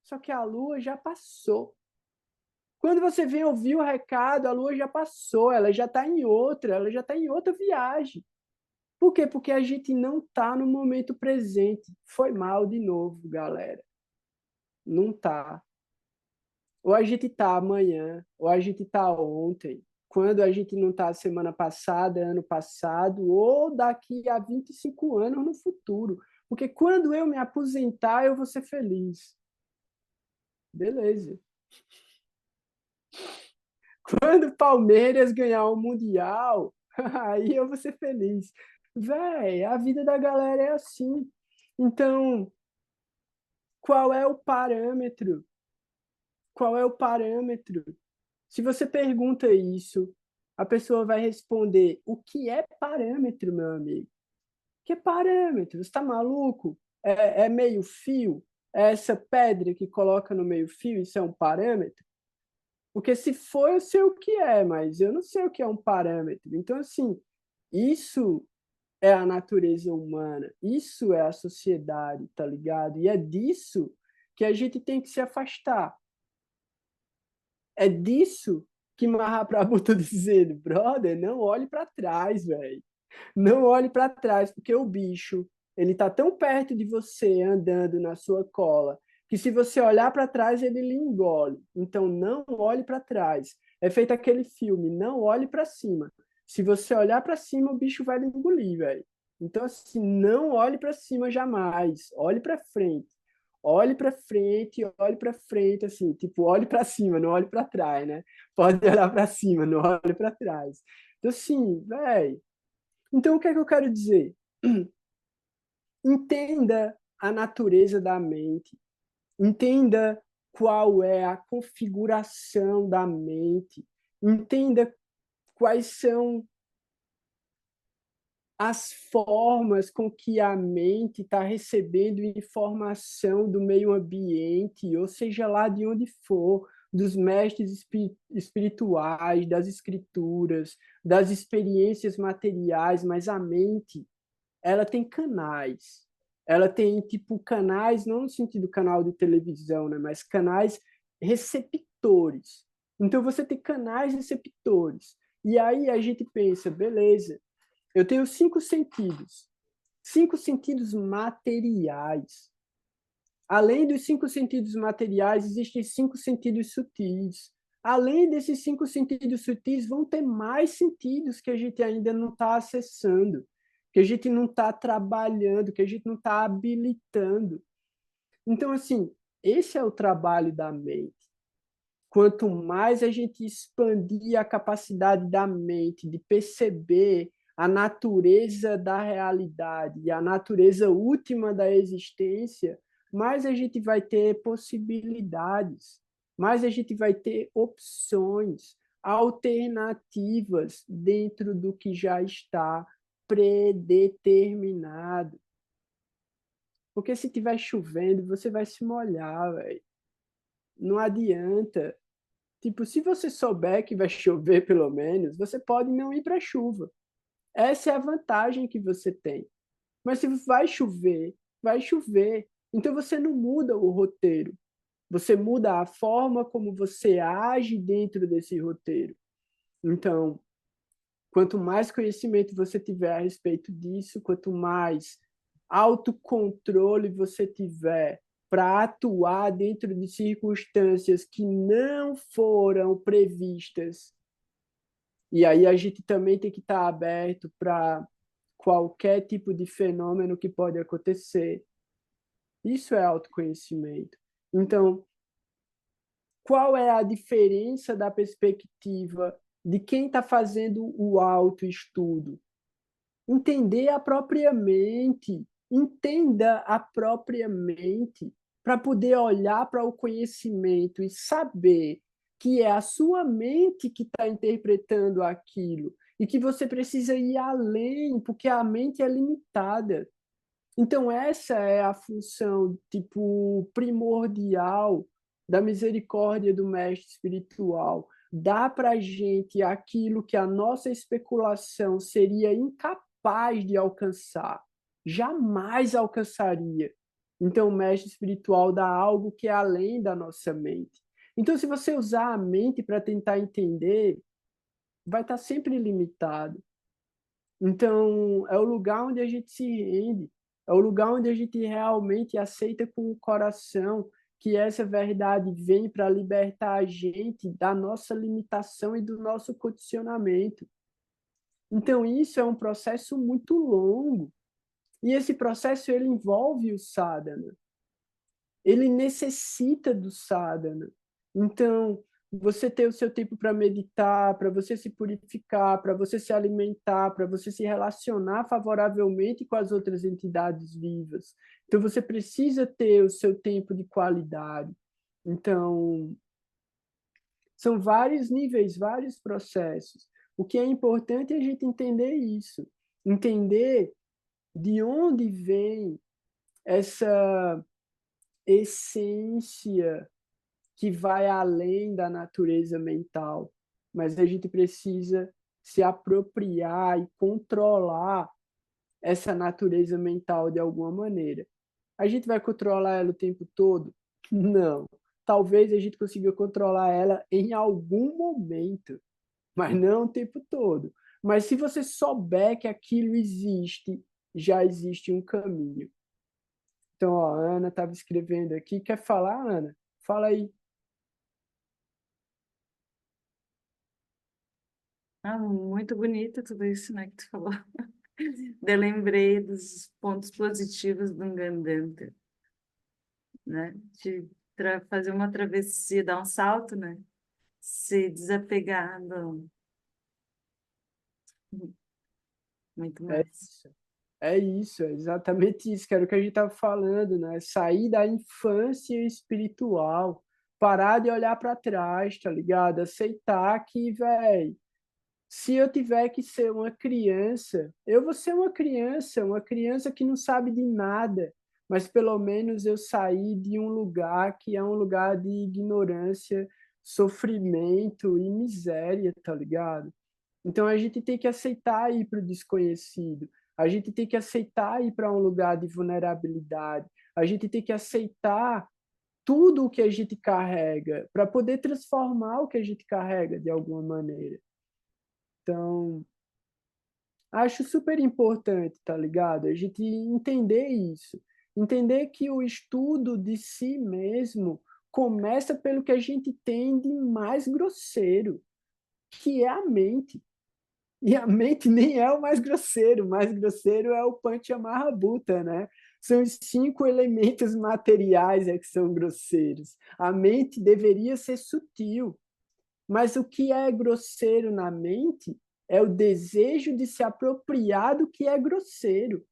Só que a Lua já passou. Quando você vem ouvir o recado, a lua já passou, ela já está em outra viagem. Por quê? Porque a gente não está no momento presente. Foi mal de novo, galera. Não tá. Ou a gente tá amanhã, ou a gente tá ontem. Quando a gente não tá semana passada, ano passado, ou daqui a 25 anos no futuro. Porque quando eu me aposentar, eu vou ser feliz. Beleza. Quando o Palmeiras ganhar o Mundial, aí eu vou ser feliz. Véi, a vida da galera é assim. Então, qual é o parâmetro? Qual é o parâmetro? Se você pergunta isso, a pessoa vai responder: o que é parâmetro, meu amigo? O que é parâmetro? Você está maluco? É meio fio? É essa pedra que coloca no meio fio? Isso é um parâmetro? Porque se for, eu sei o que é, mas eu não sei o que é um parâmetro. Então, assim, isso é a natureza humana, isso é a sociedade, tá ligado? E é disso que a gente tem que se afastar. É disso que Mahaprabhu está dizendo, brother, não olhe para trás, velho. Não olhe para trás, porque o bicho, ele tá tão perto de você andando na sua cola, que se você olhar para trás, ele lhe engole. Então não olhe para trás. É feito aquele filme, não olhe para cima. Se você olhar para cima, o bicho vai lhe engolir, velho. Então assim, não olhe para cima jamais, olhe para frente. Olhe para frente, assim, tipo, olhe para cima, não olhe para trás, né? Pode olhar para cima, não olhe para trás. Então, assim, velho. Então, o que é que eu quero dizer? Entenda a natureza da mente, entenda qual é a configuração da mente, entenda quais são as formas com que a mente está recebendo informação do meio ambiente, ou seja lá de onde for, dos mestres espirituais, das escrituras, das experiências materiais, mas a mente, ela tem canais. Ela tem, tipo, canais, não no sentido canal de televisão, né, mas canais receptores. Então, você tem canais receptores. E aí a gente pensa, beleza, eu tenho 5 sentidos materiais. Além dos 5 sentidos materiais, existem 5 sentidos sutis. Além desses 5 sentidos sutis, vão ter mais sentidos que a gente ainda não está acessando, que a gente não está trabalhando, que a gente não está habilitando. Então, assim, esse é o trabalho da mente. Quanto mais a gente expandir a capacidade da mente de perceber a natureza da realidade e a natureza última da existência, mais a gente vai ter possibilidades, mais a gente vai ter opções, alternativas dentro do que já está predeterminado. Porque se estiver chovendo, você vai se molhar, velho. Não adianta. Tipo, se você souber que vai chover, pelo menos, você pode não ir para a chuva. Essa é a vantagem que você tem. Mas se vai chover, vai chover. Então você não muda o roteiro. Você muda a forma como você age dentro desse roteiro. Então, quanto mais conhecimento você tiver a respeito disso, quanto mais autocontrole você tiver para atuar dentro de circunstâncias que não foram previstas. E aí a gente também tem que estar aberto para qualquer tipo de fenômeno que pode acontecer. Isso é autoconhecimento. Então, qual é a diferença da perspectiva de quem está fazendo o autoestudo? Entender a própria mente, entenda a própria mente para poder olhar para o conhecimento e saber que é a sua mente que está interpretando aquilo e que você precisa ir além, porque a mente é limitada. Então, essa é a função, tipo, primordial da misericórdia do mestre espiritual. Dá para a gente aquilo que a nossa especulação seria incapaz de alcançar, jamais alcançaria. Então, o mestre espiritual dá algo que é além da nossa mente. Então, se você usar a mente para tentar entender, vai estar sempre limitado. Então, é o lugar onde a gente se rende, é o lugar onde a gente realmente aceita com o coração que essa verdade vem para libertar a gente da nossa limitação e do nosso condicionamento. Então, isso é um processo muito longo. E esse processo ele envolve o sadhana. Ele necessita do sadhana. Então, você ter o seu tempo para meditar, para você se purificar, para você se alimentar, para você se relacionar favoravelmente com as outras entidades vivas. Então, você precisa ter o seu tempo de qualidade. Então, são vários níveis, vários processos. O que é importante é a gente entender isso. Entender de onde vem essa essência que vai além da natureza mental, mas a gente precisa se apropriar e controlar essa natureza mental de alguma maneira. A gente vai controlar ela o tempo todo? Não. Talvez a gente consiga controlar ela em algum momento, mas não o tempo todo. Mas se você souber que aquilo existe, já existe um caminho. Então, ó, a Ana estava escrevendo aqui. Quer falar, Ana? Fala aí. Muito bonito tudo isso, né, que tu falou. Eu lembrei dos pontos positivos do Ngandanta, né? De fazer uma travessia, dar um salto, né? Se desapegar do... Muito É mais. isso. É isso, é exatamente isso, que era o que a gente estava falando, né? Sair da infância espiritual, parar de olhar para trás, tá ligado? Aceitar que, velho, se eu tiver que ser uma criança, eu vou ser uma criança que não sabe de nada, mas pelo menos eu saí de um lugar que é um lugar de ignorância, sofrimento e miséria, tá ligado? Então a gente tem que aceitar ir para o desconhecido, a gente tem que aceitar ir para um lugar de vulnerabilidade, a gente tem que aceitar tudo o que a gente carrega para poder transformar o que a gente carrega de alguma maneira. Então, acho super importante, tá ligado? A gente entender isso. Entender que o estudo de si mesmo começa pelo que a gente tem de mais grosseiro, que é a mente. E a mente nem é o mais grosseiro é o Panchamahabhuta, né? São os 5 elementos materiais que são grosseiros. A mente deveria ser sutil, mas o que é grosseiro na mente é o desejo de se apropriar do que é grosseiro.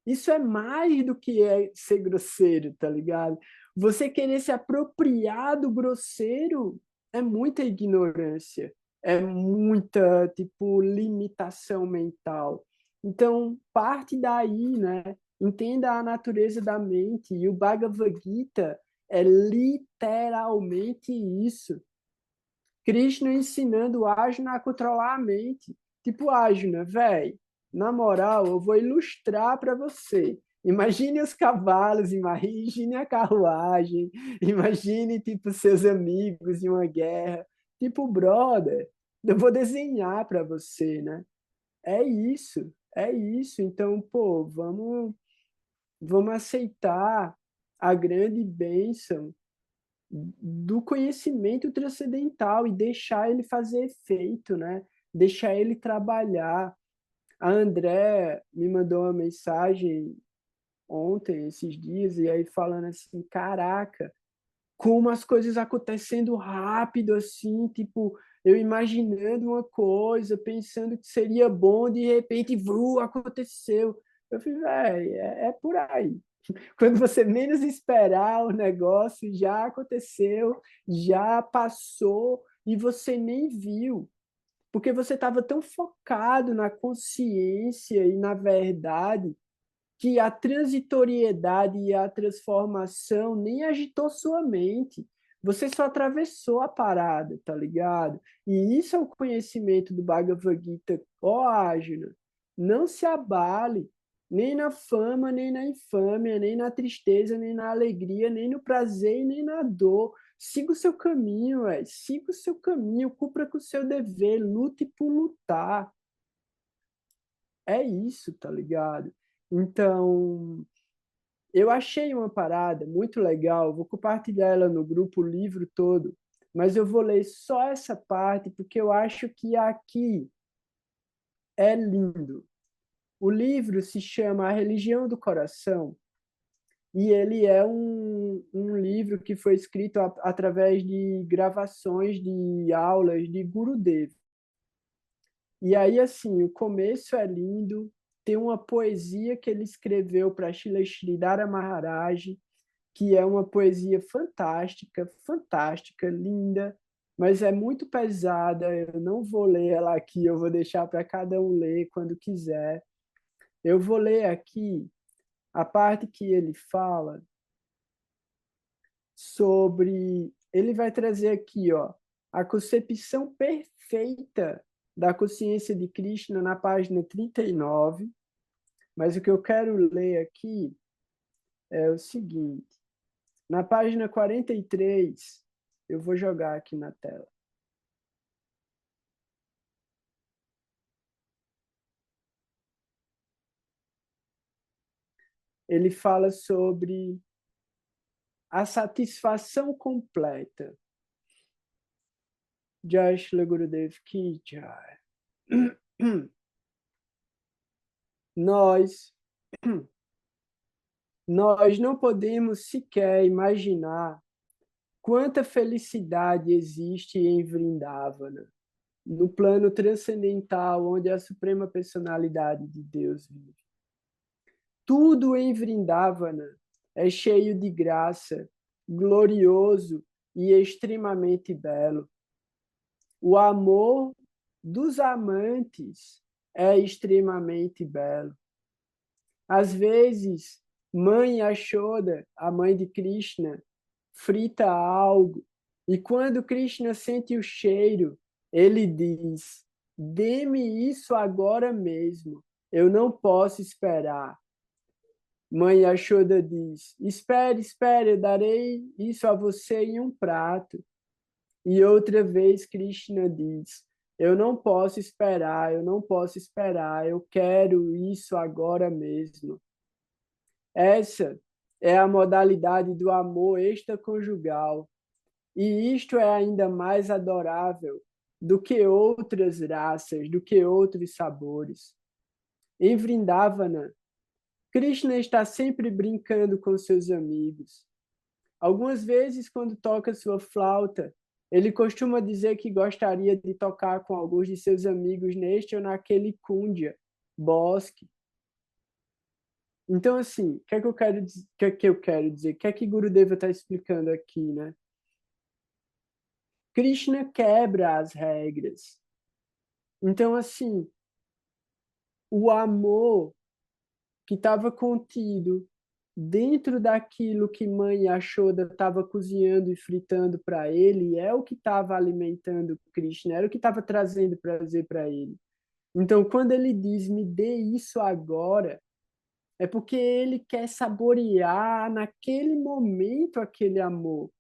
Isso é mais do que é ser grosseiro, tá ligado? Você querer se apropriar do grosseiro é muita ignorância, é muita, tipo, limitação mental. Então, parte daí, né? Entenda a natureza da mente. E o Bhagavad Gita é literalmente isso. Krishna ensinando o Arjuna a controlar a mente. Tipo, Arjuna, velho, na moral, eu vou ilustrar para você. Imagine os cavalos, imagine a carruagem, imagine, tipo, seus amigos em uma guerra. Tipo, brother, eu vou desenhar para você, né? É isso, é isso. Então, pô, vamos aceitar a grande bênção do conhecimento transcendental e deixar ele fazer efeito, né? Deixar ele trabalhar. A André me mandou uma mensagem ontem, esses dias, e aí falando assim, caraca, como as coisas acontecendo rápido assim, tipo, eu imaginando uma coisa, pensando que seria bom, de repente, aconteceu. Eu falei, velho, é por aí. Quando você menos esperar, o negócio já aconteceu, já passou e você nem viu, porque você estava tão focado na consciência e na verdade que a transitoriedade e a transformação nem agitou sua mente. Você só atravessou a parada, tá ligado? E isso é o conhecimento do Bhagavad Gita. Ó, Arjuna, não se abale, nem na fama, nem na infâmia, nem na tristeza, nem na alegria, nem no prazer e nem na dor. Siga o seu caminho, siga o seu caminho, cumpra com o seu dever, lute por lutar. É isso, tá ligado? Então, eu achei uma parada muito legal, vou compartilhar ela no grupo, o livro todo, mas eu vou ler só essa parte, porque eu acho que aqui é lindo. O livro se chama A Religião do Coração, e ele é um livro que foi escrito através de gravações de aulas de Gurudev. E aí, assim, o começo é lindo, tem uma poesia que ele escreveu para Srila Sridhara Maharaj, que é uma poesia fantástica, fantástica, linda, mas é muito pesada, eu não vou ler ela aqui, eu vou deixar para cada um ler quando quiser. Eu vou ler aqui a parte que ele fala sobre... Ele vai trazer aqui, ó, a concepção perfeita da consciência de Krishna na página 39, mas o que eu quero ler aqui é o seguinte. Na página 43, eu vou jogar aqui na tela. Ele fala sobre a satisfação completa. Jai Shri Gurudev Ki Jai. Nós não podemos sequer imaginar quanta felicidade existe em Vrindavana, no plano transcendental onde a suprema personalidade de Deus vive. Tudo em Vrindavana é cheio de graça, glorioso e extremamente belo. O amor dos amantes é extremamente belo. Às vezes, mãe Yashoda, a mãe de Krishna, frita algo, e quando Krishna sente o cheiro, ele diz: dê-me isso agora mesmo, eu não posso esperar. Mãe Yashoda diz: espere, espere, eu darei isso a você em um prato. E outra vez Krishna diz: eu não posso esperar, eu não posso esperar, eu quero isso agora mesmo. Essa é a modalidade do amor extraconjugal. E isto é ainda mais adorável do que outras raças, do que outros sabores. Em Vrindavana, Krishna está sempre brincando com seus amigos. Algumas vezes, quando toca sua flauta, ele costuma dizer que gostaria de tocar com alguns de seus amigos neste ou naquele kundya, bosque. Então, assim, o que é que eu quero dizer? O que é que Gurudeva está explicando aqui, né? Krishna quebra as regras. Então, assim, o amor que estava contido dentro daquilo que mãe Yashoda estava cozinhando e fritando para ele, é o que estava alimentando Krishna, era o que estava trazendo prazer para ele. Então, quando ele diz, me dê isso agora, é porque ele quer saborear naquele momento aquele amor.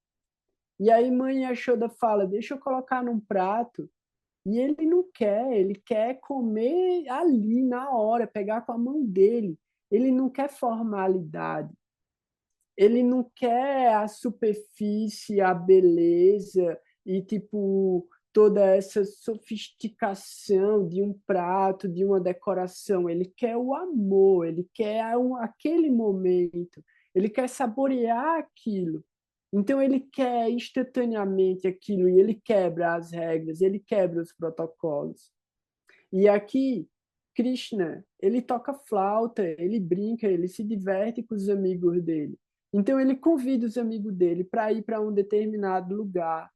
E aí mãe Yashoda fala, deixa eu colocar num prato. E ele não quer, ele quer comer ali, na hora, pegar com a mão dele. Ele não quer formalidade. Ele não quer a superfície, a beleza e, tipo, toda essa sofisticação de um prato, de uma decoração. Ele quer o amor, ele quer aquele momento, ele quer saborear aquilo. Então, ele quer instantaneamente aquilo e ele quebra as regras, ele quebra os protocolos. E aqui, Krishna, ele toca flauta, ele brinca, ele se diverte com os amigos dele. Então, ele convida os amigos dele para ir para um determinado lugar,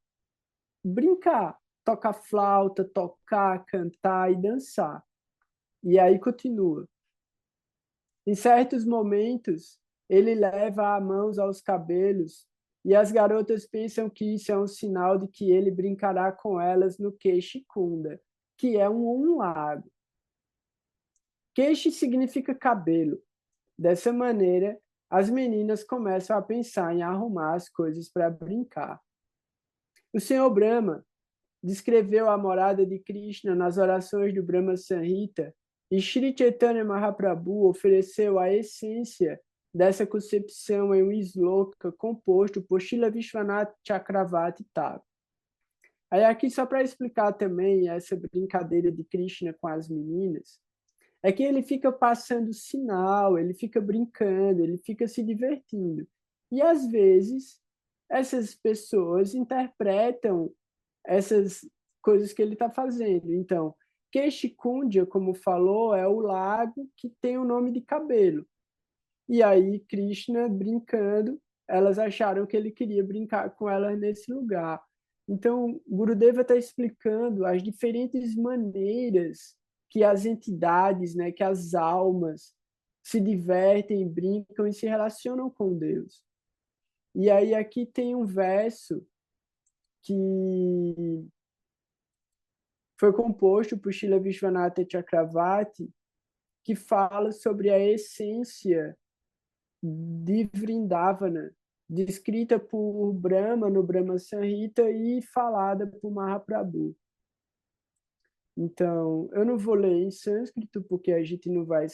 brincar, tocar flauta, tocar, cantar e dançar. E aí continua. Em certos momentos, ele leva as mãos aos cabelos e as garotas pensam que isso é um sinal de que ele brincará com elas no Keshikunda, que é um lago. Keshi significa cabelo. Dessa maneira, as meninas começam a pensar em arrumar as coisas para brincar. O Senhor Brahma descreveu a morada de Krishna nas orações do Brahma Samhita, e Sri Chaitanya Mahaprabhu ofereceu a essência dessa concepção em um sloka composto por Srila Vishwanath Chakravarti Thakur. Aí aqui, só para explicar também essa brincadeira de Krishna com as meninas, é que ele fica passando sinal, ele fica brincando, ele fica se divertindo. E, às vezes, essas pessoas interpretam essas coisas que ele está fazendo. Então, Keshikundya, como falou, é o lago que tem o nome de cabelo. E aí, Krishna, brincando, elas acharam que ele queria brincar com elas nesse lugar. Então, Gurudeva está explicando as diferentes maneiras que as entidades, né, que as almas se divertem, brincam e se relacionam com Deus. E aí aqui tem um verso que foi composto por Srila Vishwanatha Chakravarti, que fala sobre a essência de Vrindavana, descrita por Brahma no Brahma Samhita e falada por Mahaprabhu. Então, eu não vou ler em sânscrito, porque a gente não vai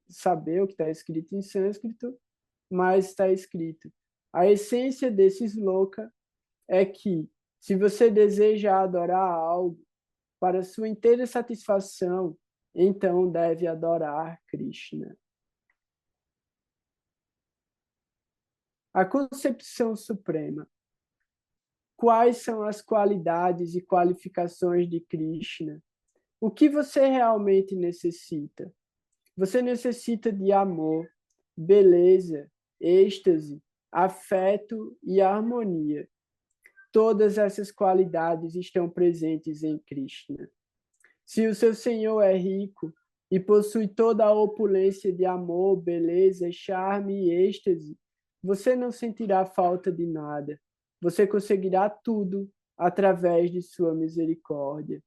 saber o que está escrito em sânscrito, mas está escrito. A essência desse sloka é que, se você deseja adorar algo para sua inteira satisfação, então deve adorar Krishna. A concepção suprema. Quais são as qualidades e qualificações de Krishna? O que você realmente necessita? Você necessita de amor, beleza, êxtase, afeto e harmonia. Todas essas qualidades estão presentes em Krishna. Se o seu Senhor é rico e possui toda a opulência de amor, beleza, charme e êxtase, você não sentirá falta de nada. Você conseguirá tudo através de sua misericórdia.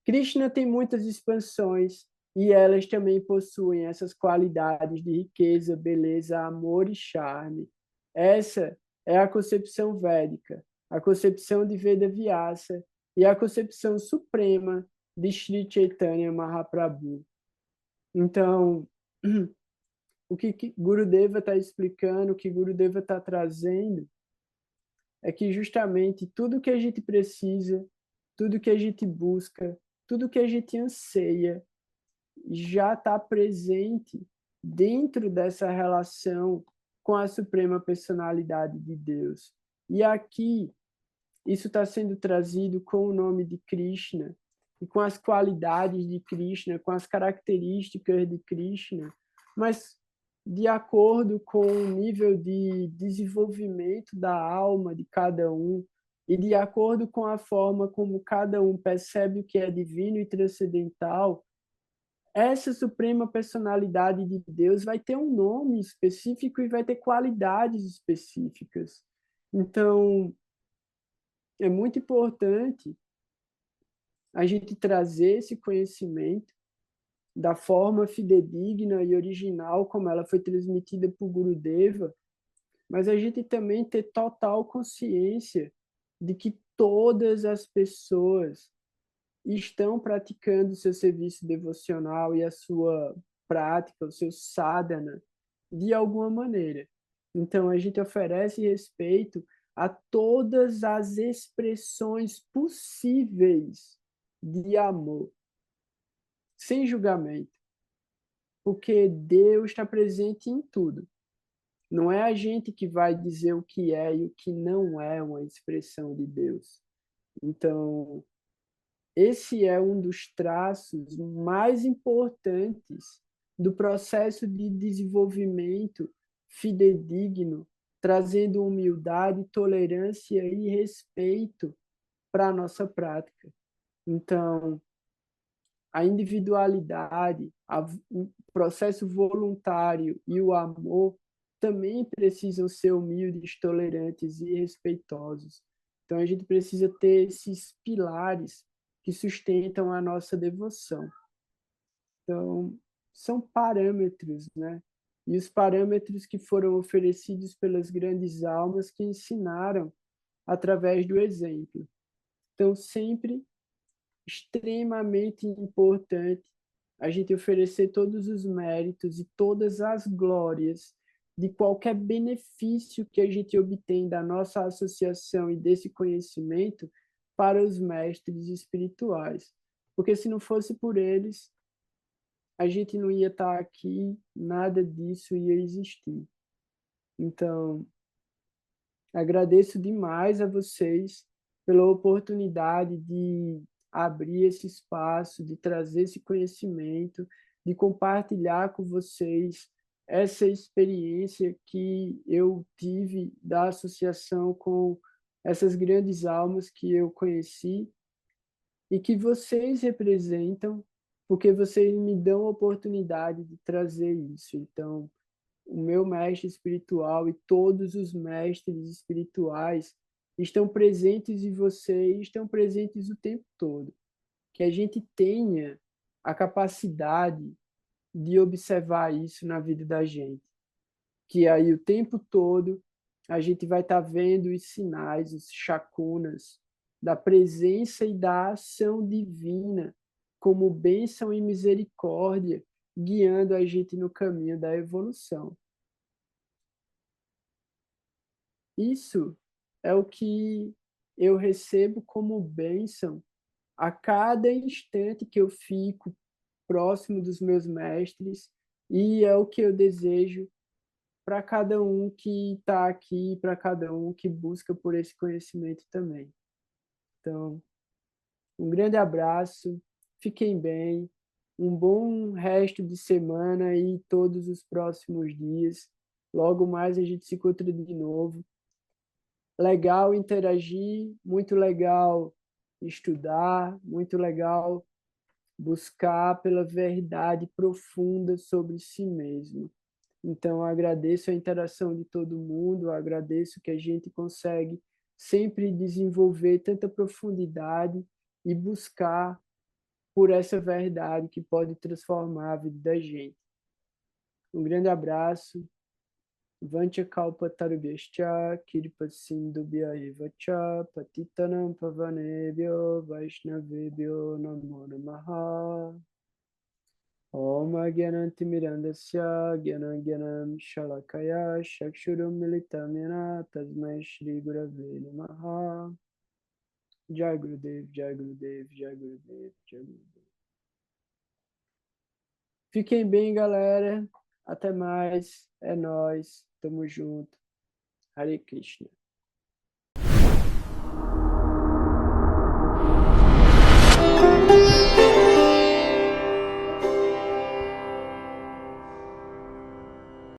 Krishna tem muitas expansões e elas também possuem essas qualidades de riqueza, beleza, amor e charme. Essa é a concepção védica, a concepção de Veda Vyasa e a concepção suprema de Sri Chaitanya Mahaprabhu. Então, o que Gurudeva está explicando, o que Gurudeva está trazendo, é que justamente tudo que a gente precisa, tudo que a gente busca, tudo que a gente anseia, já está presente dentro dessa relação com a Suprema Personalidade de Deus. E aqui, isso está sendo trazido com o nome de Krishna, e com as qualidades de Krishna, com as características de Krishna, mas de acordo com o nível de desenvolvimento da alma de cada um, e de acordo com a forma como cada um percebe o que é divino e transcendental, essa suprema personalidade de Deus vai ter um nome específico e vai ter qualidades específicas. Então, é muito importante a gente trazer esse conhecimento da forma fidedigna e original como ela foi transmitida por Gurudeva, mas a gente também ter total consciência de que todas as pessoas estão praticando o seu serviço devocional e a sua prática, o seu sadhana, de alguma maneira. Então, a gente oferece respeito a todas as expressões possíveis de amor, sem julgamento, porque Deus está presente em tudo. Não é a gente que vai dizer o que é e o que não é uma expressão de Deus. Então, esse é um dos traços mais importantes do processo de desenvolvimento fidedigno, trazendo humildade, tolerância e respeito para a nossa prática. Então, a individualidade, o processo voluntário e o amor também precisam ser humildes, tolerantes e respeitosos. Então, a gente precisa ter esses pilares que sustentam a nossa devoção. Então, são parâmetros, né? E os parâmetros que foram oferecidos pelas grandes almas que ensinaram através do exemplo. Então, sempre extremamente importante a gente oferecer todos os méritos e todas as glórias de qualquer benefício que a gente obtém da nossa associação e desse conhecimento para os mestres espirituais. Porque se não fosse por eles, a gente não ia estar aqui, nada disso ia existir. Então, agradeço demais a vocês pela oportunidade de abrir esse espaço, de trazer esse conhecimento, de compartilhar com vocês essa experiência que eu tive da associação com essas grandes almas que eu conheci e que vocês representam, porque vocês me dão a oportunidade de trazer isso. Então, o meu mestre espiritual e todos os mestres espirituais estão presentes em você e estão presentes o tempo todo. Que a gente tenha a capacidade de observar isso na vida da gente. Que aí o tempo todo a gente vai estar vendo os sinais, os chakunas da presença e da ação divina como bênção e misericórdia, guiando a gente no caminho da evolução. Isso é o que eu recebo como bênção a cada instante que eu fico próximo dos meus mestres, e é o que eu desejo para cada um que está aqui, para cada um que busca por esse conhecimento também. Então, um grande abraço, fiquem bem, um bom resto de semana e todos os próximos dias. Logo mais a gente se encontra de novo. Legal interagir, muito legal estudar, muito legal buscar pela verdade profunda sobre si mesmo. Então, agradeço a interação de todo mundo, agradeço que a gente consegue sempre desenvolver tanta profundidade e buscar por essa verdade que pode transformar a vida da gente. Um grande abraço. Vancha kalpa tarubhyascha kirpa sindhubhya eva cha patitanam pavanebhyo vaishnavebhyo namo namaha. Om Gyanantimirandasya Gyanagyanam Shalakaya Chakshurum Militam Yena Tasmai Shri Gurave Namaha. Jai Gurudev, Jai Gurudev, Jai Gurudev, Jai Gurudev. Fiquem bem, galera. Até mais. É nóis. Tamo junto. Hare Krishna.